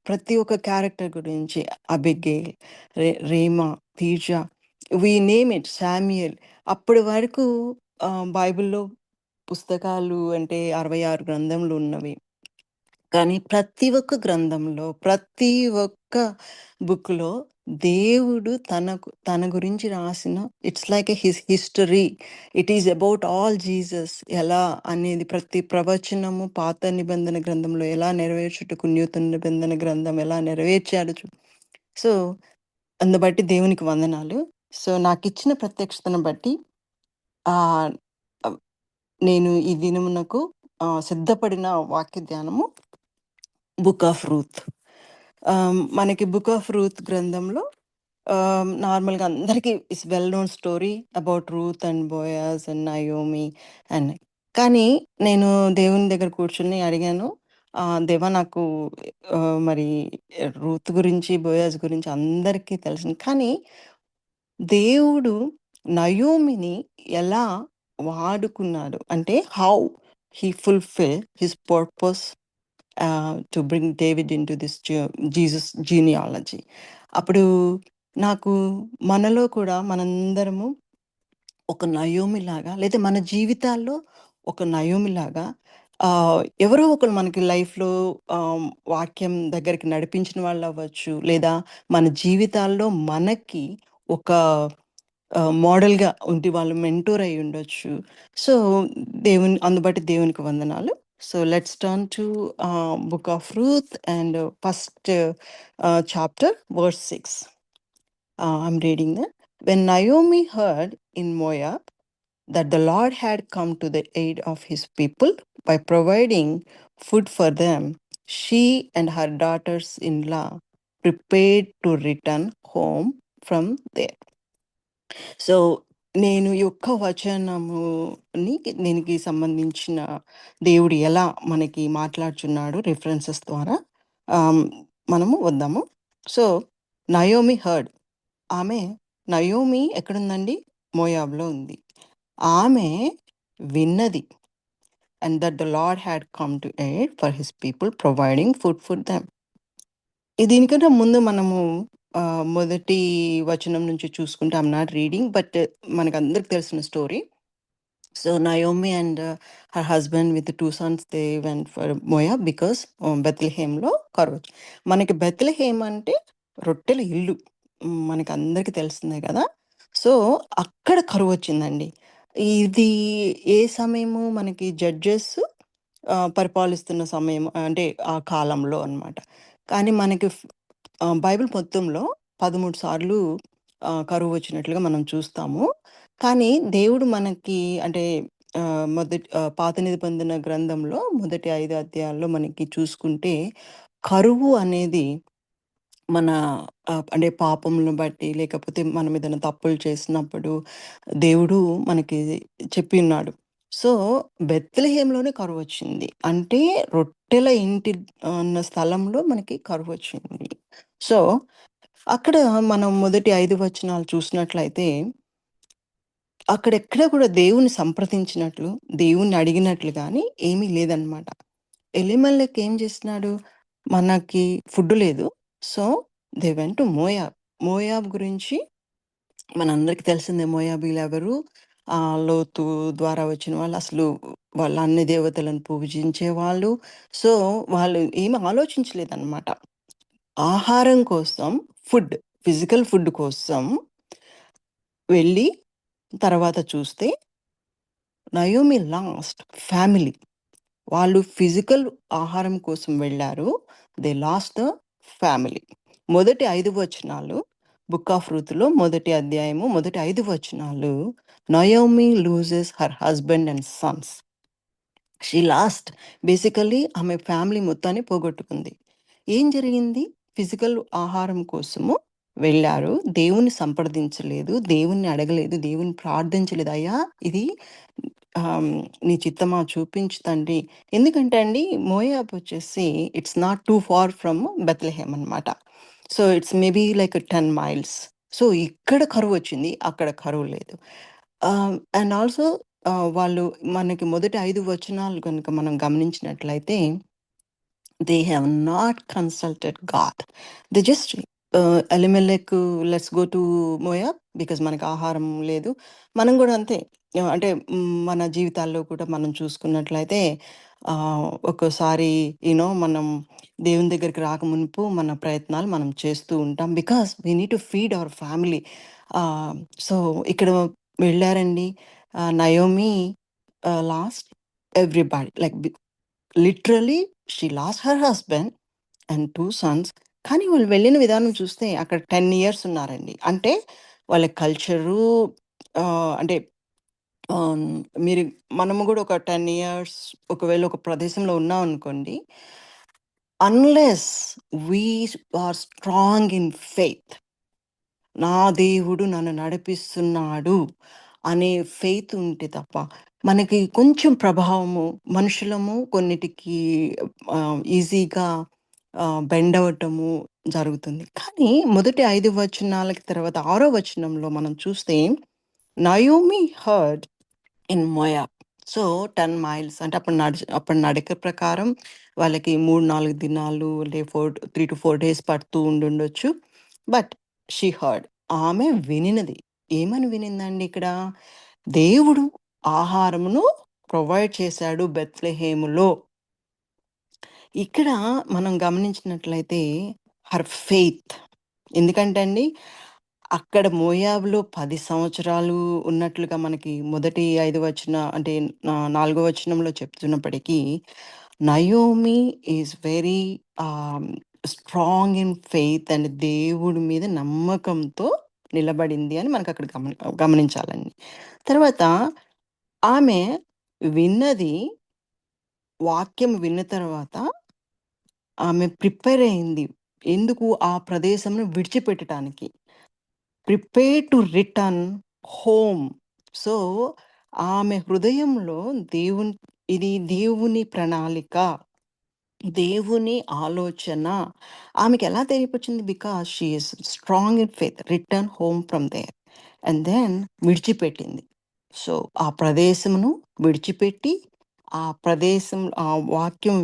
ప్రతి ఒక్క క్యారెక్టర్ గురించి అబిగెయిల్, రేమా, తీర్జా, వి నేమ్ ఇట్ శామ్యూయల్. అప్పటి వరకు బైబిల్‌లో పుస్తకాలు అంటే 66 గ్రంథములు ఉన్నవి. కానీ ప్రతి ఒక్క గ్రంథంలో, ప్రతి ఒక్క బుక్‌లో దేవుడు తన గురించి రాసిన it's like history. It is about all Jesus ఎలా అనేది ప్రతి ప్రవచనము పాత నిబంధన గ్రంథంలో ఎలా నెరవేర్చుటకు నూతన నిబంధన గ్రంథం ఎలా నెరవేర్చాడు సో, అందు బట్టి దేవునికి వందనాలు. సో, నాకిచ్చిన ప్రత్యక్షతను బట్టి ఆహ్, ఆహ్, నేను ఈ దినమునకు సిద్ధపడిన వాక్య ధ్యానము బుక్ ఆఫ్ రూత్. మనకి బుక్ ఆఫ్ రూత్ గ్రంథంలో నార్మల్‌గా అందరికీ it's well known story about Ruth and Boaz and Naomi అని. కానీ నేను దేవుని దగ్గర కూర్చొని అడిగాను. దేవా నాకు మరి రూత్ గురించి, బోయాజ్ గురించి అందరికీ తెలుసు. కానీ దేవుడు నయోమిని ఎలా వాడుకున్నాడు అంటే how he fulfil his purpose to bring David into this Jesus genealogy. అప్పుడు నాకు మనలో కూడా మనందరము ఒక నయోమిలాగా లేదా మన జీవితాల్లో ఒక నయోమిలాగా ఎవరో ఒకరు మనకి లైఫ్‌లో ఆహ్, వాక్యం దగ్గరికి నడిపించిన వాళ్ళవ్వచ్చు. లేదా మన జీవితాల్లో మనకి ఒక మోడల్‌గా ఉండి వాళ్ళు మెంటోర్ అయ్యుండొచ్చు. సో, అందుబట్టి దేవునికి వందనాలు. So, let's turn to book of Ruth and first chapter verse 6. I'm reading that. When Naomi heard in Moab that the Lord had come to the aid of his people by providing food for them, she and her daughters in law prepared to return home from there. So, నేను ఈ ఒక్క వచనముని దీనికి సంబంధించిన దేవుడు ఎలా మనకి మాట్లాడుచున్నాడు references ద్వారా ఆహ్, మనము వద్దాము. So, Naomi heard. ఆమె నయోమి ఎక్కడుందండి? మోయాబ్‌లో ఉంది. ఆమె విన్నది. And that the lord had come to aid for his people providing food for them. దీనికంటే ముందు మనము మొదటి వచనం నుంచి చూసుకుంటే ఐయామ్ నాట్ రీడింగ్ బట్ మనకందరికి తెలిసిన story. So, Naomi and her husband with 2 sons they went for Moab because బెత్లెహేమ్‌లో కరువు. మనకి బెత్లెహేమ్ అంటే రొట్టెల ఇల్లు. మనకందరికి తెలిసిందే కదా! సో, అక్కడ కరువొచ్చిందండి. ఇది ఏ సమయము మనకి జడ్జెస్ పరిపాలిస్తున్న సమయం అంటే ఆ కాలంలో అన్నమాట. కానీ మనకి బైబిల్ మొత్తంలో 13 సార్లు కరువొచ్చినట్లుగా మనం చూస్తాము. కానీ దేవుడు మనకి అంటే పాత నిబంధన గ్రంథంలో మొదటి 5 అధ్యాయాల్లో మనకి చూసుకుంటే కరువు అనేది మన అంటే పాపములను బట్టి లేకపోతే మనం ఏదైనా తప్పులు చేసినప్పుడు దేవుడు మనకి చెప్పి ఉన్నాడు. సో, బెత్లెహేమ్‌లోనే కరువొచ్చింది. అంటే రొట్టెల ఇంటి ఉన్న స్థలంలో మనకి కరువొచ్చింది. సో, అక్కడ మనం మొదటి 5 వచనాలు చూసినట్లయితే అక్కడెక్కడ కూడా దేవుడిని సంప్రదించినట్లు, దేవుడిని అడిగినట్లు గాని ఏమీ లేదనమాట. ఎలీమెలెక్ ఏం చేస్తున్నాడు? మనకి ఫుడ్ లేదు. So, they went to Moab. Moab గురించి మనందరికి తెలిసిందే మోయాబీలెవరు? లోతు ద్వారా వచ్చిన వాళ్ళు. అసలు వాళ్ళ అన్ని దేవతలను పూజించేవాళ్ళు. సో, వాళ్ళు ఏమి ఆలోచించలేదనమాట. ఆహారం కోసం ఫుడ్, ఫిజికల్ ఫుడ్ కోసం వెళ్ళి తర్వాత చూస్తే నయోమి లాస్ట్ ఫ్యామిలీ. వాళ్ళు ఫిజికల్ ఆహారం కోసం వెళ్లారు. They last the family. మొదటి 5 వచనాలు బుక్ ఆఫ్ రూత్‌లో మొదటి అధ్యాయము మొదటి 5 వచనాలు Naomi loses her husband and Sons. She lost basically ఆమె ఫ్యామిలీ మొత్తాన్ని పోగొట్టుకుంది. ఏం జరిగింది? ఫిజికల్ ఆహారం కోసము వెళ్లారు. దేవుణ్ణి సంప్రదించలేదు. దేవుణ్ణి అడగలేదు. దేవుణ్ణి ప్రార్థించలేదు. అయ్యా! ఇది నీ చిత్తమా చూపించు తండ్రి. ఎందుకంటే అండి మోయాబ్ వచ్చేసి it's not too far from Bethlehem అనమాట. So, it's maybe like 10 miles. So, ఇక్కడ కరువొచ్చింది. అక్కడ కరువు లేదు. అండ్ ఆల్సో వాళ్ళు మనకి మొదటి 5 వచనాలు గనుక మనం గమనించినట్లయితే they have not consulted God. They just Elimelech let's go to Moab because మనకు ఆహారం లేదు. మనం కూడా అంతే. అంటే మన జీవితాల్లో కూడా మనం చూసుకున్నట్లయితే ఒక్కోసారి మనం దేవుని దగ్గరికి రాకమునుపు మన ప్రయత్నాలు మనం చేస్తూ ఉంటాం. Because we need to feed our family. So, ఇక్కడ వెళ్ళారండి. Naomi last everybody like literally she lost her husband and 2 sons. కానీ వాళ్ళు వెళ్ళిన విధానం చూస్తే అక్కడ 10 ఇయర్స్ ఉన్నారండి. అంటే వాళ్ళ కల్చరు అంటే ఆహ్, మీరు మనము గూడా ఒక 10 ఇయర్స్ ఒకవేళ ఒక ప్రదేశంలో ఉన్నామనుకోండి, unless we are strong in faith, నా దేవుడు నన్ను నడిపిస్తున్నాడు అనే ఫెయిత్ ఉంటే తప్ప, మనకి కొంచెం ప్రభావము మనుషులము కొన్నిటికి ఈజీగా బెండ్ అవ్వటము జరుగుతుంది. కానీ మొదటి 5 వచనాలకి తర్వాత 6 వచనంలో మనం చూస్తే Naomi heard in Moab. So, 10 miles అంటే అప్పుడు నడక ప్రకారం వాళ్ళకి 3, 4 దినాలు అంటే 3-4 డేస్ పడుతూ ఉండుండొచ్చు. But she heard. ఆమె వినినది. ఏమని వినిందండి ఇక్కడ? దేవుడు ఆహారమును ప్రొవైడ్ చేశాడు బెత్లెహేములో. ఇక్కడ మనం గమనించినట్లయితే హర్ ఫెయిత్. ఎందుకంటే అండి, అక్కడ మోయాబులో 10 సంవత్సరాలు ఉన్నట్లుగా మనకి మొదటి 5 అంటే 4 వచనంలో చెప్తున్నప్పటికీ, Naomi is very ah, strong in faith and దేవుడి మీద నమ్మకంతో నిలబడింది అని మనకక్కడ గమనించాలండి. తర్వాత ఆమె విన్నది వాక్యం విన్న తర్వాత ఆమె ప్రిపేర్ అయింది. ఎందుకు? ఆ ప్రదేశంను విడిచిపెట్టటానికి. Prepare to return home. So, ఆమె హృదయంలో ఇది దేవుని ప్రణాళిక, దేవుని ఆలోచన ఆమెకెలా తెలియపొచ్చింది? Because she is strong in faith. Return home from there. And then విడిచిపెట్టింది. సో, ఆ ప్రదేశమును విడిచిపెట్టి, ఆ వాక్యం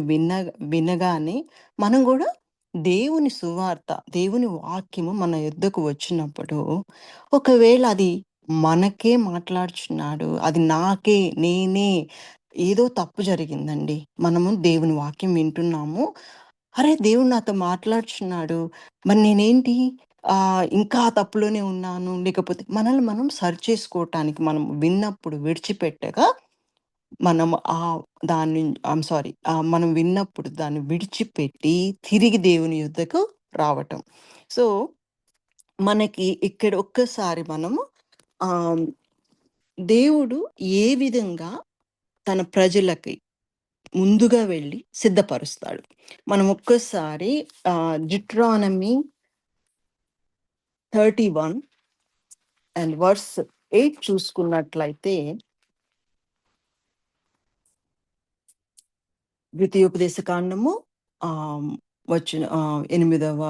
వినగానే మనం గూడా దేవుని సువార్త, దేవుని వాక్యము మన యొద్దకు వచ్చినప్పుడు, ఒకవేళ అది మనకే మాట్లాడుచున్నాడు, అది నాకే, నేనే ఏదో తప్పు జరిగిందండి. మనము దేవుని వాక్యం వింటున్నాము. అరే! దేవుడు నాతో మాట్లాడుచున్నాడు. మరి నేనేంటి ఇంకా ఆ తప్పులోనే ఉన్నాను. లేకపోతే మనల్ని మనం సరిచేసుకోవటానికి మనం విన్నప్పుడు విడిచిపెట్టగా, మనం దాన్ని సారీ. మనం విన్నప్పుడు దాన్ని విడిచిపెట్టి తిరిగి దేవుని యొద్దకు రావటం. సో, మనకి ఇక్కడ ఒక్కసారి మనము ఆహ్, దేవుడు ఏ విధంగా తన ప్రజలకి ముందుగా వెళ్ళి సిద్ధపరుస్తాడు. మనం ఒక్కసారి డిట్రానమీ 31 అండ్ వర్స్ 8 చూసుకున్నట్లయితే, ద్వితీయోపదేశ కాండము ఆహ్, 31వ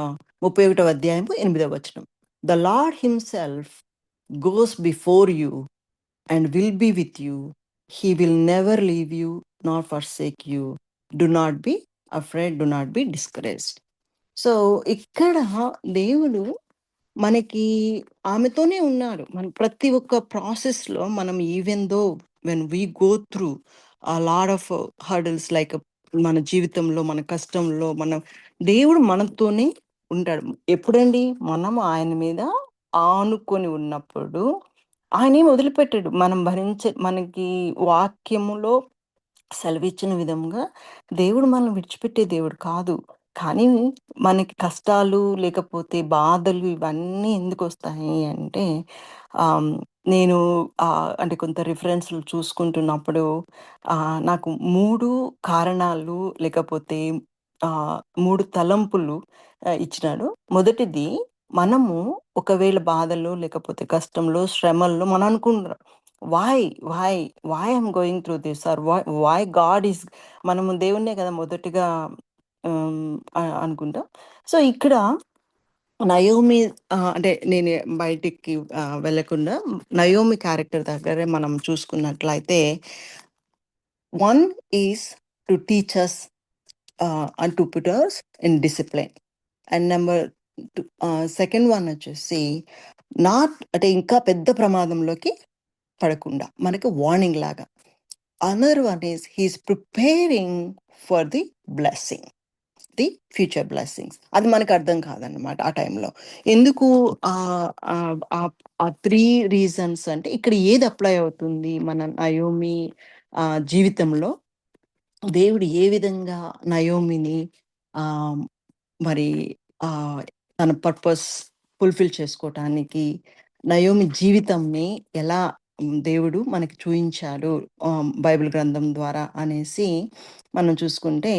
అధ్యాయము 8వ వచనం. The lord himself goes before you and will be with you. He will never leave you nor forsake you. Do not be afraid, do not be discouraged. So, ఇక్కడ దేవుడు మనకి ఆమెతోనే ఉన్నాడు. మన ప్రతి ఒక్క ప్రాసెస్‌లో మనం even though when we go through lot of hurdles like మన జీవితంలో, మన కష్టంలో దేవుడు మనతోనే ఉంటాడు. ఎప్పుడండి? మనం ఆయన మీద ఆనుకొని ఉన్నప్పుడు ఆయనేం వదిలిపెట్టడు. మనం మనకి వాక్యములో సెలవిచ్చిన విధంగా దేవుడు మనల్ని విడిచిపెట్టే దేవుడు కాదు. కానీ మనకి కష్టాలు లేకపోతే బాధలు ఇవన్నీ ఎందుకొస్తాయి అంటే ఆహ్, నేను అంటే కొంత రిఫరెన్స్‌లు చూసుకుంటున్నప్పుడు నాకు 3 కారణాలు లేకపోతే 3 తలంపులు ఇచ్చినాడు. మొదటిది, మనము ఒకవేళ బాధలో లేకపోతే కష్టంలో, శ్రమల్లో మనం అనుకుంటాం. Why? Why? Why I'm going through this? Or why God is మనము దేవుడినే కదా మొదటిగా అనుకుంటాం. సో, ఇక్కడ నయోమి అంటే నేను బయటికి వెళ్ళకుండా నయోమి క్యారెక్టర్ దగ్గరే మనం చూసుకున్నట్లయితే, one is to teach us and to put us in discipline. And number second one వచ్చేసి అంటే ఇంకా పెద్ద ప్రమాదంలోకి పడకుండా మనకి వార్నింగ్ లాగా. Another one is he's preparing for the blessing. The future blessings. అది మనకు అర్థం కాదనమాట ఆ టైంలో. ఎందుకు ఆ 3 రీజన్స్ అంటే ఇక్కడ ఏది అప్లై అవుతుంది మన నయోమి జీవితంలో? దేవుడు ఏ విధంగా నయోమిని ఆహ్, మరి ఆహ్, తన పర్పస్ ఫుల్‌ఫిల్ చేసుకోటానికి నయోమి జీవితంని ఎలా దేవుడు మనకి చూయించాడు బైబిల్ గ్రంథం ద్వారా అనేసి మనం చూసుకుంటే,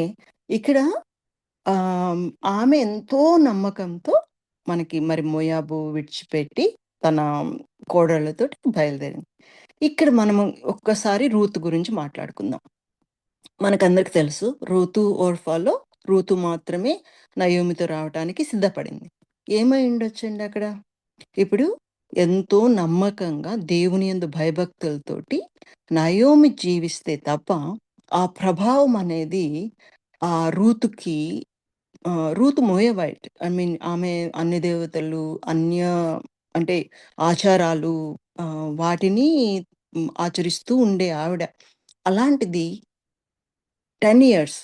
ఇక్కడ ఆహ్, ఆమె ఎంతో నమ్మకంతో మనకి మరి మోయాబు విడిచిపెట్టి తన కోడళ్ళతోటి బయలుదేరింది. ఇక్కడ మనము ఒక్కసారి రూతు గురించి మాట్లాడుకుందాం. మనకందరికి తెలుసు. రూతు ఓర్ఫాలో రూతు మాత్రమే నయోమితో రావటానికి సిద్ధపడింది. ఏమై ఉండొచ్చండి అక్కడ? ఇప్పుడు ఎంతో నమ్మకంగా దేవుని యందు భయభక్తులతోటి నయోమి జీవిస్తే తప్ప, ఆ ప్రభావం అనేది రూతుకి రూతు మోయవైట్. ఐ మీన్ ఆమె అన్య దేవతలు, అంటే ఆచారాలు వాటిని ఆచరిస్తూ ఉండే ఆవిడ. అలాంటిది 10 ఇయర్స్.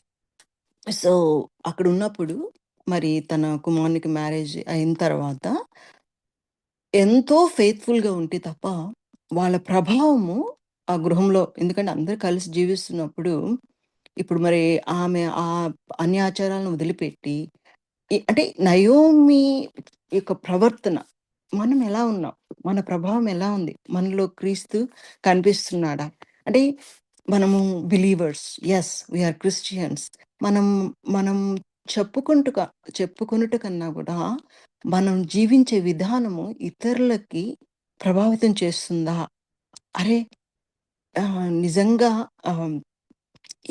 సో, అక్కడున్నప్పుడు మరి తన కుమారునికి మ్యారేజ్ అయిన తర్వాత ఎంతో ఫెయిత్‌ఫుల్‌గా ఉంటే తప్ప, వాళ్ళ ప్రభావము ఆ గృహంలో ఎందుకంటే అందరూ కలిసి జీవిస్తున్నప్పుడు, ఇప్పుడు మరి ఆమె అన్ని ఆచారాలను వదిలిపెట్టి అంటే నయోమి యొక్క ప్రవర్తన మనం ఎలా ఉన్నాం? మన ప్రభావం ఎలా ఉంది? మనలో క్రీస్తు కనిపిస్తున్నాడా? అంటే మనము believers. Yes! We are Christians. మనం మనం చెప్పుకుంటుక చెప్పుకొనుట కన్నా గూడా, మనం జీవించే విధానము ఇతరులకి ప్రభావితం చేస్తుందా? అరే! నిజంగా ఆహ్,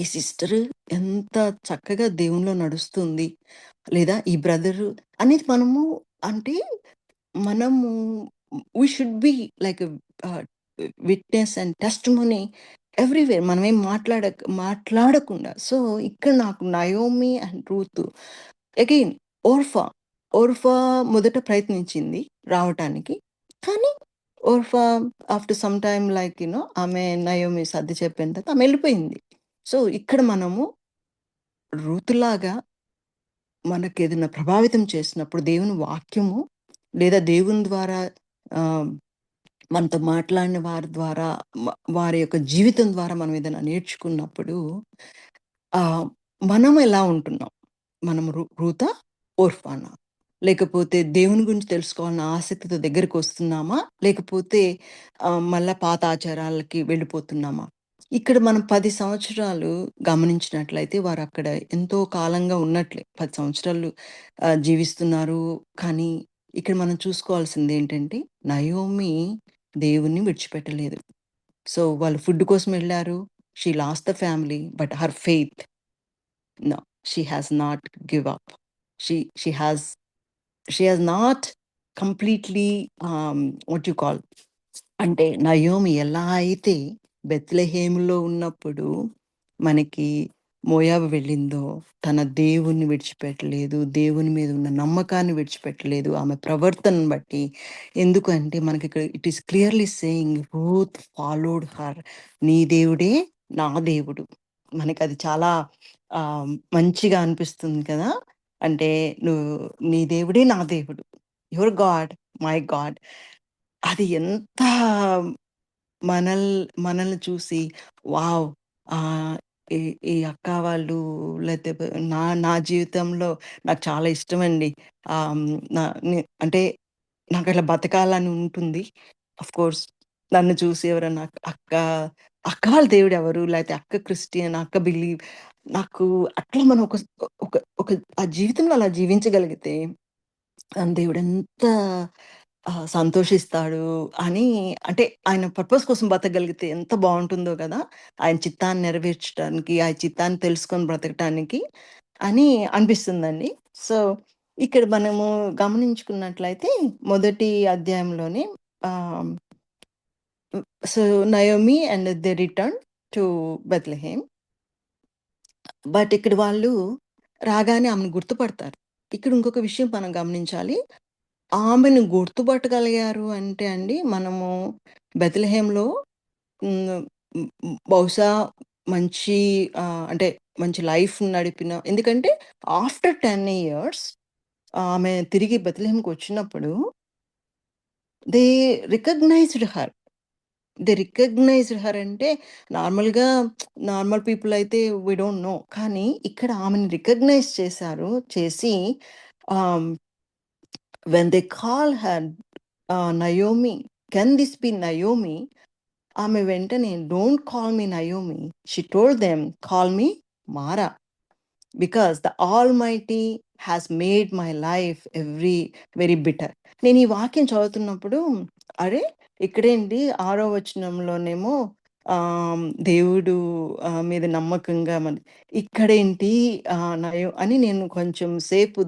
ఈ సిస్టరు ఎంత చక్కగా దేవునిలో నడుస్తుంది. లేదా ఈ బ్రదరు అనేది మనము అంటే మనము వి షుడ్ బి లైక్ ఆహ్, విట్‌నెస్ అండ్ టెస్టిమనీ ఎవ్రీవేర్. మనమేం మాట్లాడకుండా. సో, ఇక్కడ నాకు Naomi and Ruth again Orpah. Orpah మొదట ప్రయత్నించింది రావటానికి. కానీ Orpah after some time like ఆమె నయోమి సర్ది చెప్పిన తర్వాత ఆమె ఎళ్ళిపోయింది. సో, ఇక్కడ మనము రూతులాగా మనకేదైనా ప్రభావితం చేసినప్పుడు దేవుని వాక్యము లేదా దేవుని ద్వారా ఆహ్, మనతో మాట్లాడిన వారి ద్వారా వారి యొక్క జీవితం ద్వారా మనం ఏదైనా నేర్చుకున్నప్పుడు ఆహ్, మనం ఎలా ఉంటున్నాం? మనం రూతా? ఓర్ఫానా? లేకపోతే దేవుని గురించి తెలుసుకోవాలన్న ఆసక్తితో దగ్గరికొస్తున్నామా? లేకపోతే మళ్ళా పాత ఆచారాలకి వెళ్ళిపోతున్నామా? ఇక్కడ మనం 10 సంవత్సరాలు గమనించినట్లయితే వారక్కడ ఎంతో కాలంగా ఉన్నట్లే. 10 సంవత్సరాలు జీవిస్తున్నారు. కానీ ఇక్కడ మనం చూసుకోవాల్సిందేంటంటే నయోమి దేవుడిని విడిచిపెట్టలేదు. సో, వాళ్ళు ఫుడ్ కోసం ఎళ్లారు. She lost the family. But her faith no. She has not give up. She she has she has not completely what you call అంటే నయోమి ఎలా అయితే బెత్లెహేములో ఉన్నప్పుడు మనకి మోయాబు వెళ్ళిందో, తన దేవుడిని విడిచిపెట్టలేదు. దేవుని మీద ఉన్న నమ్మకాన్ని విడిచిపెట్టలేదు. ఆమె ప్రవర్తనను బట్టి. ఎందుకంటే మనకిక్కడ it is clearly saying Ruth followed her. నీ దేవుడే నా దేవుడు. మనకది చాలా మంచిగా అనిపిస్తుంది కదా! అంటే నువ్వు నీ దేవుడే నా దేవుడు. Your God, my God. అది ఎంత మనల్ మనల్ని చూసి వావ్! ఆహ్, ఈ ఈ అక్క వాళ్ళు లేతే నా నా జీవితంలో నాకు చాలా ఇష్టమండి. ఆహ్, హ్మ్, నా నే అంటే నాకట్లా బతకాలని ఉంటుంది. ఆఫ్‌కోర్స్ నన్ను చూసి ఎవరన్నా అక్క, అక్క వాళ్ళ దేవుడెవరు? లేతే అక్క క్రిస్టియన్, అక్క బిలీవ్ నాకు అట్లా మనం ఒక ఒక ఆ జీవితంలో అలా జీవించగలిగితే దేవుడెంత సంతోషిస్తాడు అని అంటే ఆయన పర్పస్ కోసం బతకగలిగితే ఎంత బావుంటుందో గదా! ఆయన చిత్తాన్ని నెరవేర్చడానికి, ఆయన చిత్తాన్ని తెలుసుకొని బ్రతకటానికి అని అనిపిస్తుందండి. సో, ఇక్కడ మనము గమనించుకున్నట్లయితే మొదటి అధ్యాయంలోనే ఆహ్, హ్మ్, so, Naomi and they return to Bethlehem. But ఇక్కడ వాళ్ళు రాగానే ఆమెను గుర్తుపడతారు. ఇక్కడ ఇంకొక విషయం మనం గమనించాలి. ఆమెను గుర్తుపట్టగలిగారు అంటే అండి, మనము బెత్లెహేమ్‌లో హ్మ్. బహుశా మంచి అంటే మంచి లైఫ్ నడిపిన ఎందుకంటే ఆఫ్టర్ 10 ఇయర్స్ ఆమె తిరిగి బెత్లెహేమ్‌కొచ్చినప్పుడు they recognised her. They recognised her అంటే నార్మల్‌గా నార్మల్ పీపుల్ అయితే వి డోంట్ నో. కానీ ఇక్కడ ఆమెని రికగ్నైజ్ చేశారు. చేసి ah, when they call her Naomi, can this be Naomi? ఆమె వెంటనే don't call me Naomi. She told them call me Mara. Because the almighty has made my life very bitter. నేను ఈ వాక్యం చదువుతున్నప్పుడు, అరే! ఇక్కడేంటి ఆరో వచనంలోనేమో దేవుడు మీద నమ్మకంగా ఇక్కడేంటి అని నేను కొంచెం సేపు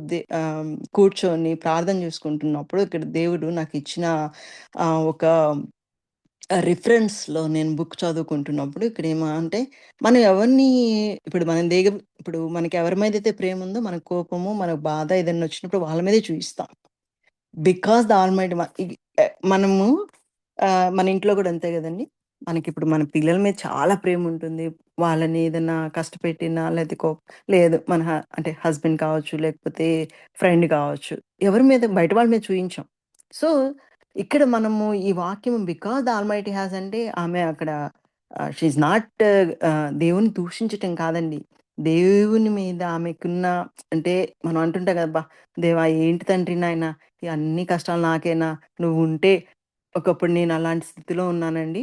కూర్చొని ప్రార్థన చేసుకుంటున్నప్పుడు, ఇక్కడ దేవుడు నాకిచ్చిన ఒక రిఫరెన్స్‌లో నేను బుక్ చదువుకుంటున్నప్పుడు ఇక్కడేమో అంటే, మనం ఎవరిని ఇప్పుడు మన దగ్గర ఇప్పుడు మనకెవరి మీదైతే ప్రేముందో మనకు కోపము, మనకు బాధ ఏదన్నా వచ్చినప్పుడు వాళ్ళ మీదే చూయిస్తాం. బికాజ్ ద ఆల్‌మైటీ మనము మన ఇంట్లో గూడా అంతే గదండీ! మనకిప్పుడు మన పిల్లల మీద చాలా ప్రేముంటుంది. వాళ్ళని ఏదన్నా కష్టపెట్టినా లేతే లేదు మన అంటే హస్బెండ్ కావచ్చు, లేకపోతే ఫ్రెండ్ కావచ్చు. ఎవరి మీద బయట వాళ్ళ మీద చూయించం. సో, ఇక్కడ మనము ఈ వాక్యం బికాజ్ ద ఆల్‌మైటీ హాస్ అంటే ఆమె అక్కడ షీ ఈస్ నాట్ దేవుడిని దూషించటం కాదండి. దేవుని మీద ఆమెకున్న అంటే మనం అంటుంటాం గదా! దేవా ఏంటి తండ్రి నాయన ఈ అన్ని కష్టాలు నాకేనా? నువ్వుంటే ఒకప్పుడు నేను అలాంటి స్థితిలో ఉన్నానండి.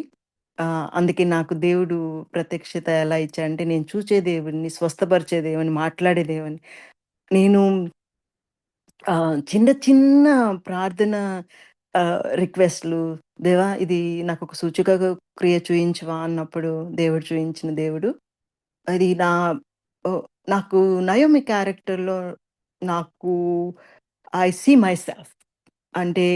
అందుకే నాకు దేవుడు ప్రత్యక్షత ఎలా ఇచ్చాడంటే, నేను చూచే దేవుడిని, స్వస్థపరిచే దేవుడిని, మాట్లాడే దేవుడిని. నేను చిన్న చిన్న ప్రార్థన రిక్వెస్ట్‌లు దేవా ఇది నాకొక సూచక క్రియ చూయించవా అన్నప్పుడు దేవుడు చూయించిన దేవుడు. అది ఓహ్, నాకు నయోమి క్యారెక్టర్‌లో నాకు ఐ సీ మైసెల్ఫ్. అంటే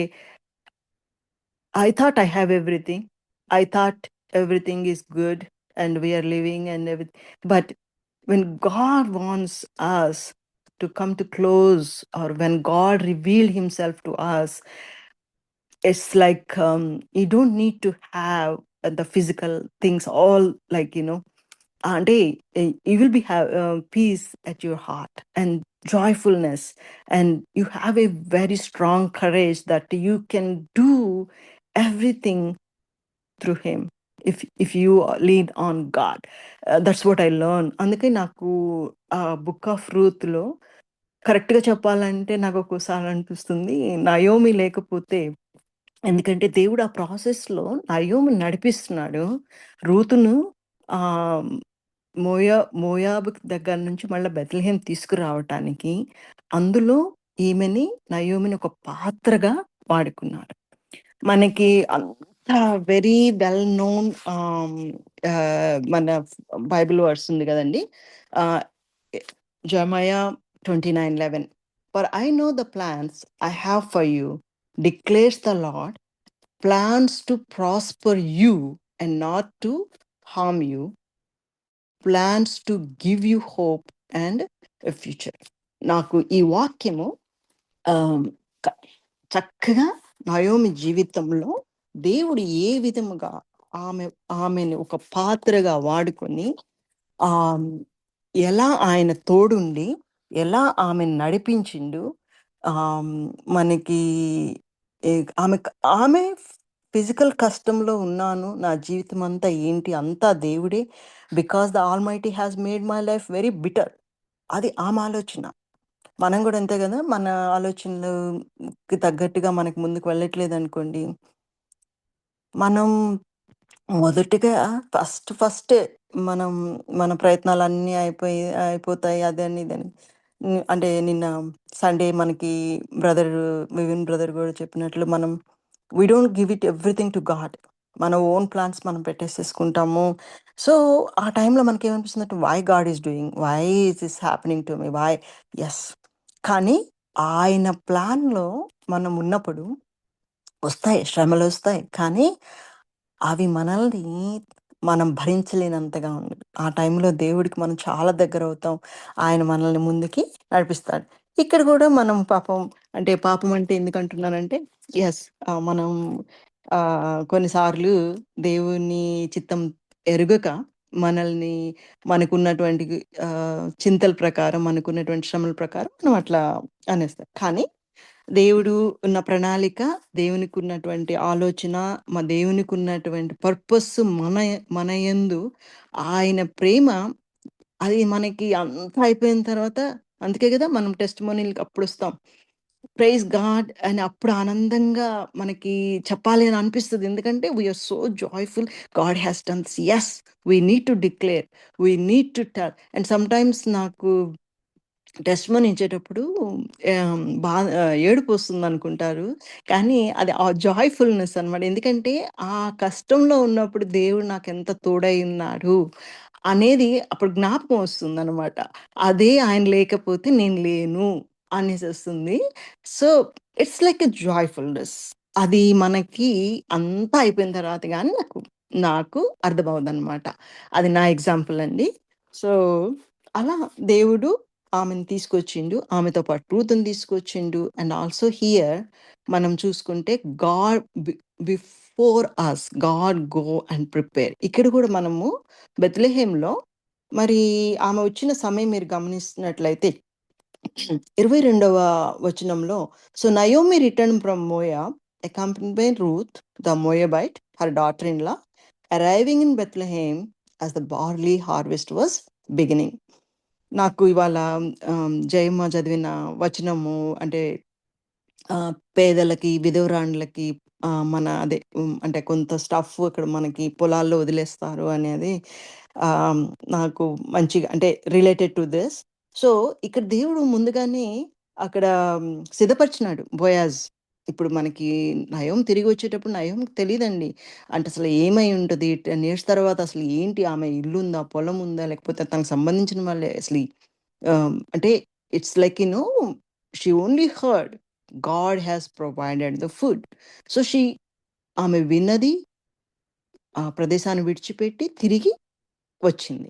I thought I have everything. I thought everything is good and we are living and everything. But when God wants us to come to close, or when God revealed Himself to us, it's like you don't need to have the physical things all like, అంటే you will be have peace at your heart and joyfulness, and you have a very strong courage that you can do everything through him if you lean on God. That's what I learned. అందుకే నాకు book of రూత్‌లో కరెక్ట్‌గా చెప్పాలంటే నాకు ఒక్కోసారి అనిపిస్తుంది Naomi లేకపోతే ఎందుకంటే దేవుడు ఆ ప్రాసెస్‌లో నయోమిని నడిపిస్తున్నాడు. రూతును ఆహ్, మోయాబు దగ్గర నుంచి మళ్ళా బెత్లెహేమ్ తీసుకురావటానికి, అందులో ఈమెని నయోమిని ఒక పాత్రగా వాడుకున్నాడు. మనకి అంత వెరీ వెల్ నోన్ మన బైబిల్ వర్స్ ఉంది గదండీ! Ah, a Jeremiah 29:11 for I know the plans I have for you declares the lord, plans to prosper you and not to harm you, plans to give you hope and a future. నాకు ఈ వాక్యము ఆహ్, క చక్కగా Naomi జీవితంలో దేవుడు ఏ విధముగా ఆమె ఆమెని ఒక పాత్రగా వాడుకొని ఆహ్, ఎలా ఆయన తోడుండి ఎలా ఆమెను నడిపించిండు. ఆహ్, హ్మ్, మనకి ఎ ఆమె ఆమె ఫిజికల్ కష్టంలో ఉన్నాను. నా జీవితమంతా ఏంటి అంతా దేవుడే. Because the almighty has made my life very bitter. అది ఆమె ఆలోచన. మనం గూడా అంతే గదా! మన ఆలోచనలుకి తగ్గట్టుగా మనకు ముందుకు వెళ్ళట్లేదనుకోండి, మనం మొదటిగా ఫస్టే మనం మన ప్రయత్నాలన్నీ అయిపోతాయి. అదని ఇదని. అంటే నిన్న సండే మనకి బ్రదర్ వివిన్ బ్రదర్ గూడా చెప్పినట్లు we don't give it everything to God. మన ఓన్ ప్లాన్స్ మనం పెట్టేసేసుకుంటాము. సో, ఆ టైంలో మనకేమనిపిస్తుందంటే why God is doing? Why is this happening to me? Yes. కానీ ఆయన ప్లాన్‌లో మనం ఉన్నప్పుడు వస్తాయి. శ్రమలొస్తాయి. కానీ అవి మనల్ని మనం భరించలేనంతగా ఉండదు. ఆ టైంలో దేవుడికి మనం చాలా దగ్గరవుతాం. ఆయన మనల్ని ముందుకి నడిపిస్తాడు. ఇక్కడ గూడా మనం అంటే పాపం అంటే ఎందుకంటున్నానంటే యెస్. మనం కొన్నిసార్లు దేవుని చిత్తం ఎరుగక మనల్ని మనకున్నటువంటి చింతల ప్రకారం, మనకున్నటువంటి శ్రమల ప్రకారం మనం అట్లా అనేస్తాం. కానీ దేవుడు ఉన్న ప్రణాళిక, దేవునికున్నటువంటి ఆలోచన, దేవునికున్నటువంటి పర్పస్ మన యందు ఆయన ప్రేమ అది మనకి అంతా అయిపోయిన తర్వాత అందుకే గదా! మనం టెస్టిమోనీ‌లకి అప్పుడొస్తాం. ప్రైజ్ గాడ్ అని అప్పుడు ఆనందంగా మనకి చెప్పాలి అని అనిపిస్తది. ఎందుకంటే we are so joyful. God has done this. Yes! We need to declare. We need to tell. And sometimes నాకు టెస్టిమనీ ఇచ్చేటప్పుడు ఏడుపొస్తుందనుకుంటారు. కానీ అది ఆ జాయ్‌ఫుల్‌నెస్ అనమాట. ఎందుకంటే ఆ కష్టంలో ఉన్నప్పుడు దేవుడు నాకెంత తోడై ఉన్నాడు అనేది అప్పుడు జ్ఞాపకం వస్తుందనమాట. అదే ఆయన లేకపోతే నేను లేను అనేసొస్తుంది. So, it's like a joyfulness. అది మనకి అంతా అయిపోయిన తర్వాత గాని నాకు నాకు అర్థమవ్వదనమాట. అది నా ఎగ్జాంపుల్ అండి. సో, అలా దేవుడు ఆమెను తీసుకొచ్చిండు. ఆమెతో పాటు రూతుని తీసుకొచ్చిండు. అండ్ ఆల్సో హియర్ మనం చూసుకుంటే God before us God go and prepare. ఇక్కడ కూడా మనము బెత్లెహేంలో మరి ఆమె వచ్చిన సమయం మీరు గమనిస్తున్నట్లయితే 22వ వచనంలో so Naomi return from Moab accompanied by Ruth the Moabite, her daughter-in-law, arriving in Bethlehem as the barley harvest was beginning. నాకు ఇవాళ జయమ్మ చదివిన వచనము అంటే పేదలకి, విధవరాండ్లకి అంటే కొంత స్టఫ్ ఇక్కడ మనకి పొలాల్లో వదిలేస్తారు అనేది ఆహ్, నాకు మంచిగా అంటే రిలేటెడ్ టు దిస్. సో, ఇక్కడ దేవుడు ముందుగానే అక్కడ సిద్ధపరిచినాడు బోయాజ్. ఇప్పుడు మనకి నయోమి తిరిగొచ్చేటప్పుడు నయోమికి తెలీదండి. అంటే అసలు ఏమై ఉంటది? 10 ఇయర్స్ తర్వాత అసలు ఏంటి? ఆమె ఇల్లుందా? పొలముందా? లేకపోతే తనకు సంబంధించిన వాళ్ళే అసలు అంటే it's like she only heard God has provided the food. So, ఆమె విన్నది, ఆ ప్రదేశాన్ని విడిచిపెట్టి తిరిగి వచ్చింది.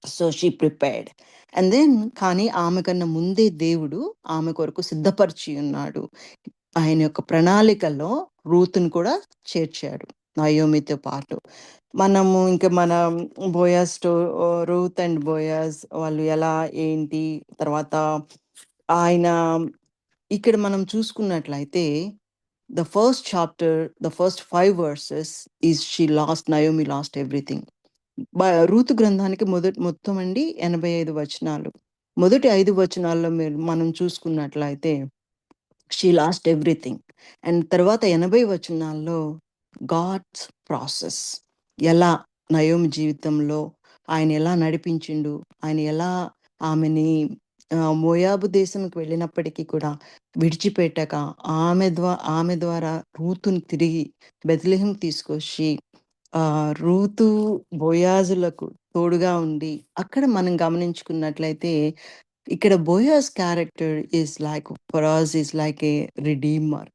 So, she prepared. And then కానీ ఆమె కన్నా ముందే దేవుడు ఆమె కొరకు సిద్ధపరిచి ఉన్నాడు. ఆయన యొక్క ప్రణాళికలో రూతుని కూడా చేర్చాడు. నయోమితో పాటు. మనము ఇంక బోయాజ్ రూత్ అండ్ బోయాజ్ వాళ్ళు ఎలా, ఏంటి, తర్వాత ఆయన ఇక్కడ మనం చూసుకున్నట్లయితే the first chapter, the first 5 verses Naomi lost everything. బ రూతు గ్రంథానికి మొత్తం అండి 85 వచనాలు. మొదటి 5 వచనాల్లో మనం చూసుకున్నట్లయితే షీ లాస్ట్ ఎవ్రీథింగ్. అండ్ తర్వాత 80 వచనాల్లో గాడ్స్ ప్రాసెస్. ఎలా నయోమి జీవితంలో ఆయన ఎలా నడిపించిండు, ఆయన ఎలా ఆమెని మోయాబు దేశంకి వెళ్ళినప్పటికీ కూడా విడిచిపెట్టక ఆమె ద్వారా రూతుని తిరిగి బెత్లెహేం తీసుకొచ్చి రూతు, బోయాజులకు తోడుగా ఉండి అక్కడ మనం గమనించుకున్నట్లయితే ఇక్కడ Boaz character for us like a redeemer.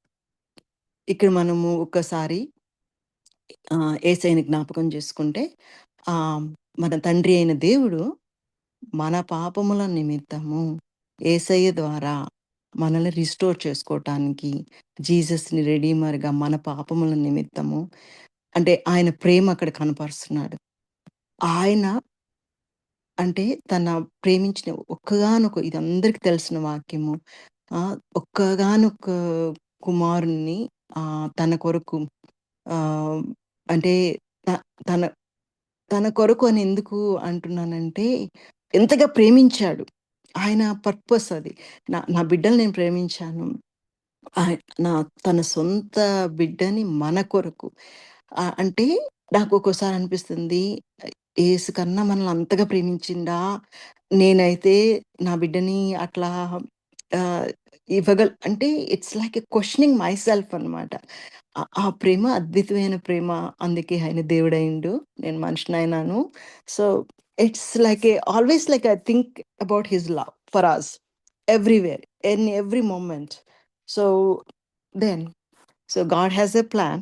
ఇక్కడ మనము ఒక్కసారి యేసయ్యని జ్ఞాపకం చేసుకుంటే ఆహ్, మన తండ్రి అయిన దేవుడు మన పాపముల నిమిత్తము యేసయ్య ద్వారా మనల్ని రిస్టోర్ చేసుకోవటానికి జీసస్‌ని రెడీమర్‌గా మన పాపముల నిమిత్తము అంటే ఆయన ప్రేమ అక్కడ కనపరుస్తున్నాడు. ఆయన అంటే తన ప్రేమించిన ఒక్కగానొక ఇది అందరికి తెలిసిన వాక్యము. ఒక్కగానొక కుమారుడిని తన కొరకు ఆహ్, అంటే త తన తన కొరకు అని ఎందుకు అంటున్నానంటే, ఎంతగా ప్రేమించాడు. ఆయన పర్పస్ అది. నా నా బిడ్డల్ని నేను ప్రేమించాను. ఆహ్, నా తన సొంత బిడ్డని మన కొరకు. అంటే నాకొక్కోసారి అనిపిస్తుంది, యేసు కన్నా మనల్ని అంతగా ప్రేమించిండా? నేనైతే నా బిడ్డని అట్లా ఆహ్, అంటే it's like a questioning myself అనమాట. ఆ ప్రేమ అద్భుతమైన ప్రేమ. అందుకే ఆయన దేవుడయిండు. నేను మనిషినైనాను. So, it's like always like I think about his love for us everywhere, in every moment. So, then God has a plan,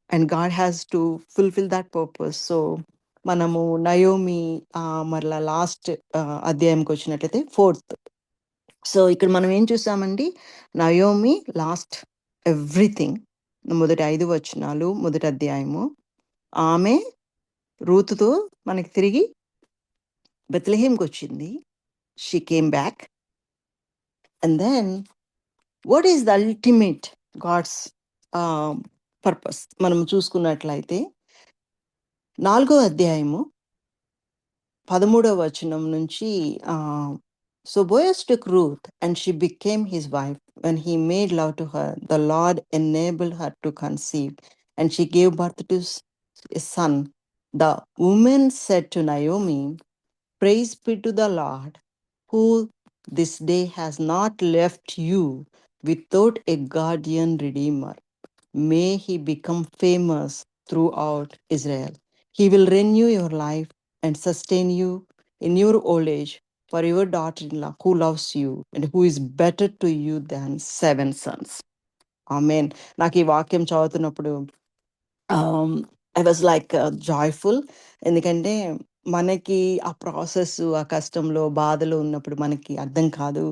and God has to fulfill that purpose. So, మనము నయోమి మరలా last అధ్యాయంకొచ్చినట్లయితే fourth. So, ఇక్కడ మనం ఏం చూసామండి? Naomi lost everything. మొదటి 5 వచనాలు, మొదటి అధ్యాయము. ఆమె రూతుతో మనకి తిరిగి బెత్లెహేమ్‌కొచ్చింది. She came back. And then what is the ultimate God's ah, purpose మనం చూసుకున్నట్లయితే 4 అధ్యాయము 13 వచనం నుంచి ah, so Boaz took Ruth and she became his wife. When he made love to her, the Lord enabled her to conceive, and she gave birth to a son. The woman said to Naomi, "Praise be to the Lord, who this day has not left you without a guardian redeemer. May he become famous throughout Israel. He will renew your life and sustain you in your old age for your daughter-in-law who loves you and who is better to you than 7 sons." ఆమేన్. నాకు ఈ వాక్యం చదువుతున్నప్పుడు I was like joyful. ఎందుకంటే మనకి ఆ process, ఆ కష్టంలో, బాధలో ఉన్నప్పుడు మనకి అర్థం కాదు.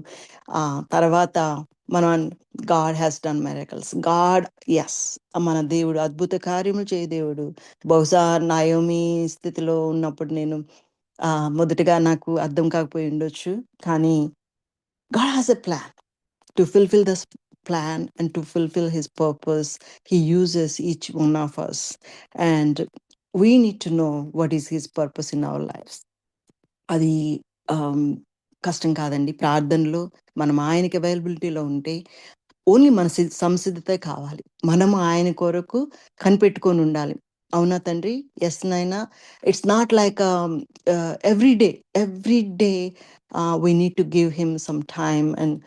తర్వాత మనం God has done miracles. Yes, మన దేవుడు అద్భుత కార్యములు చేయ దేవుడు. బహుశా నయోమి స్థితిలో ఉన్నప్పుడు నేను మొదటగా నాకు అర్థం కాకపోయి ఉండొచ్చు. కానీ God has a plan. To fulfill this plan and to fulfill his purpose, he uses each one of us. And we need to know what is his purpose in our lives. అది ఆమ్, కష్టం కాదండి. ప్రార్థనలో మనం ఆయనకి అవైలబిలిటీలో ఉంటే only మన సంసిద్ధత కావాలి. మనము ఆయన కొరకు కనిపెట్టుకొని ఉండాలి. అవునా తండ్రి? ఎస్ నాయనా. It's not like every day we need to give him some time. And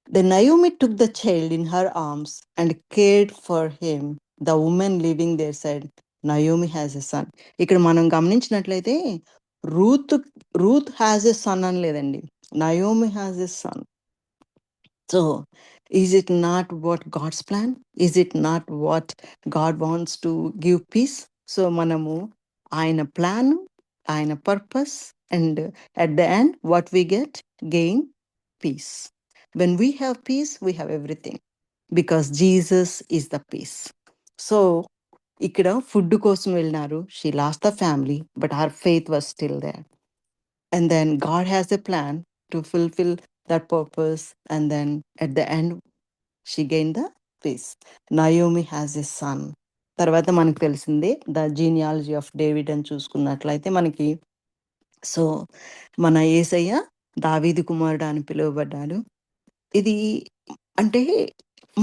then Naomi took the child in her arms and cared for him. The woman living there said, "Naomi has a son." ఇక్కడ మనం గమనించినట్లయితే Ruth Ruth has a son అని లేదండి. Naomi has a son. So, is it not what God's plan? Is it not what God wants to give peace? So, మనము ఆయన plan, ఆయన purpose, and at the end what we get? Gain peace. When we have peace, we have everything because Jesus is the peace. So, ఇక్కడ food కోసం వెళ్ళినారు. She lost the family, but her faith was still there. And then God has a plan to fulfill that purpose. And then at the end, she gained the peace. Naomi has a son. తర్వాత మనకు తెలిసిందే the genealogy of David అని చూసుకున్నట్లయితే మనకి, so మన యేసయ్య దావీదు కుమారుడు అని పిలువబడ్డాడు. ఇది అంటే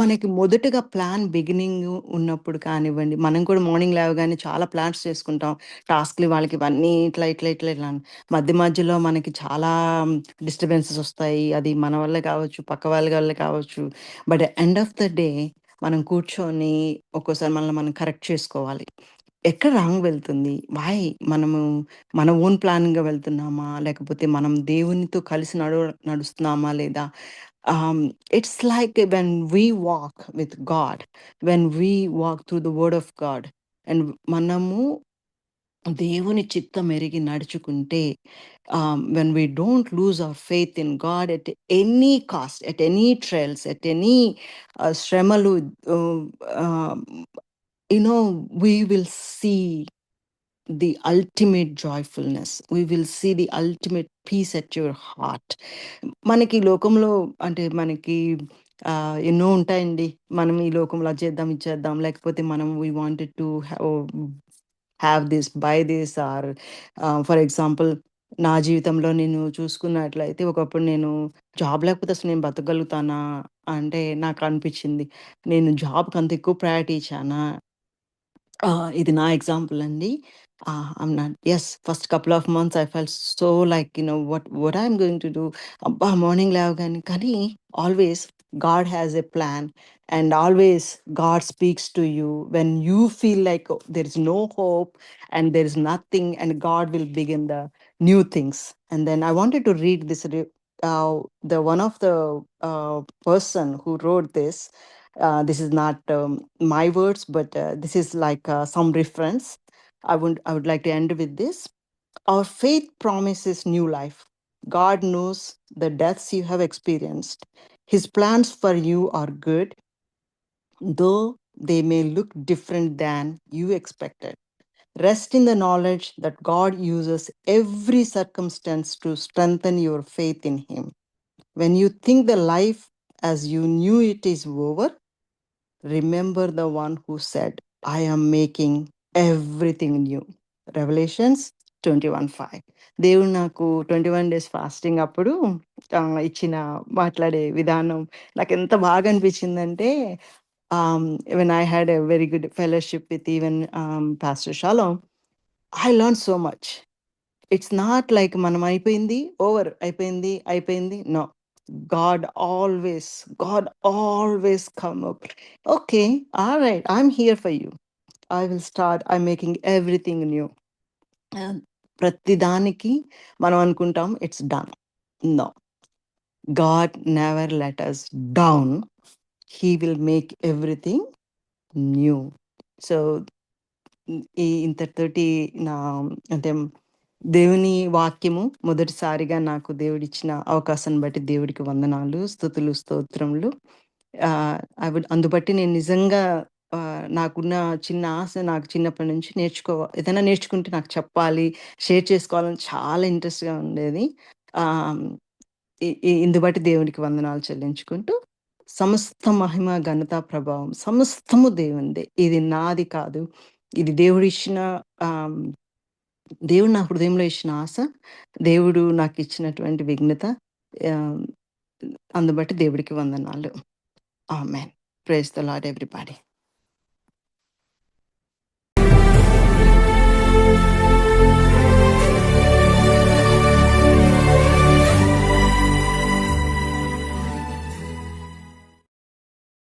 మనకి మొదటగా ప్లాన్ బిగినింగ్ ఉన్నప్పుడు కానివ్వండి, మనం కూడా మార్నింగ్ లేవగానే చాలా ప్లాన్స్ చేసుకుంటాం. టాస్క్‌లు వాళ్ళకి ఇవన్నీ ఇట్లా, ఇట్లా, ఇట్లా, ఇట్లా అని. మధ్య మధ్యలో మనకి చాలా డిస్టర్బెన్సెస్ వస్తాయి. అది మన వల్ల కావచ్చు, పక్క వాళ్ళ వల్ల కావచ్చు. But end of the day మనం కూర్చొని ఒక్కోసారి మనల్ని మనం కరెక్ట్ చేసుకోవాలి. ఎక్కడ రాంగ్ వెళ్తుంది? వై? మనము మన ఓన్ ప్లానింగ్‌గా వెళ్తున్నామా? లేకపోతే మనం దేవునితో కలిసి నడుస్తున్నామా లేదా? um, it's like when we walk with God, when we walk through the word of God, and మనము దేవుని చిత్తం ఎరిగి నడుచుకుంటే, when we don't lose our faith in God at any cost, at any trials, at any శ్రమలు, uh, uh, we will see the ultimate joyfulness. We will see the ultimate peace at your heart. మనకి ఈ లోకంలో అంటే మనకి ఎన్నో ఉంటాయండి. మనం ఈ లోకంలో అది చేద్దాం, ఇది చేద్దాం, లేకపోతే మనం we wanted to have this, by this or for example నా జీవితంలో నేను చూసుకున్నట్లయితే ఒకప్పుడు నేను జాబ్ లేకపోతే అసలు నేను బతకగలుగుతానా అంటే నాకు అనిపించింది. నేను జాబ్‌కి అంత ఎక్కువ ప్రయారిటీ ఇచ్చానా? ఇది నా ఎగ్జాంపుల్ అండి. I'm not yes, first couple of months I felt so like what I'm going to do. అబ్బా! మార్నింగ్ లేవగానే కానీ always God has a plan and always God speaks to you when you feel like there is no hope and there is nothing and God will begin the new things. And then I wanted to read this, the one of the person who wrote this. This is not my words, but this is like some reference. I would like to end with this. Our faith promises new life. God knows the deaths you have experienced. His plans for you are good, though they may look different than you expected. Rest in the knowledge that God uses every circumstance to strengthen your faith in Him. When you think the life as you knew it is over, remember the one who said, I am making everything new. Revelations 21:5. దేవుడు నాకు 21 days fasting అప్పుడు ఇచ్చిన మాట్లాడే విధానం నాకెంత బాగా అనిపించిందంటే, when I had a very good fellowship with even Pastor Shalom, I learned so much. It's not like మనం అయిపోయింది, ఓవర్ అయిపోయింది, అయిపోయింది. No. God always come up. Okay, all right, I'm here for you. I'm making everything new. And ప్రతిదానికి మనం అనుకుంటాం it's done. No, God never let us down. He will make everything new. So ఇంతటితోటి నా అంటే దేవుని వాక్యము మొదటిసారిగా నాకు దేవుడిచ్చిన అవకాశాన్ని బట్టి దేవుడికి వందనాలు, స్తుతులు, స్తోత్రములు. అందుబట్టి నేను నిజంగా నాకున్న చిన్న ఆశ, నాకు చిన్నప్పటి నుంచి ఏదైనా నేర్చుకుంటే నాకు చెప్పాలి, షేర్ చేసుకోవాలని చాలా ఇంట్రెస్ట్‌గా ఉండేది. ఆహ్, ఇ ఇ ఇందు బట్టి దేవునికి వందనాలు చెల్లించుకుంటూ, సమస్త మహిమ, ఘనత, ప్రభావం సమస్తము దేవునిదే. ఇది నాది కాదు. ఇది దేవుడిచ్చిన ఆహ్, దేవుడు నా హృదయంలో ఇచ్చిన ఆశ, దేవుడు నాకిచ్చినటువంటి విఘ్నత. ఆహ్, అందుబట్టి దేవుడికి వందనాలు. ఆమేన్. Praise the lord everybody.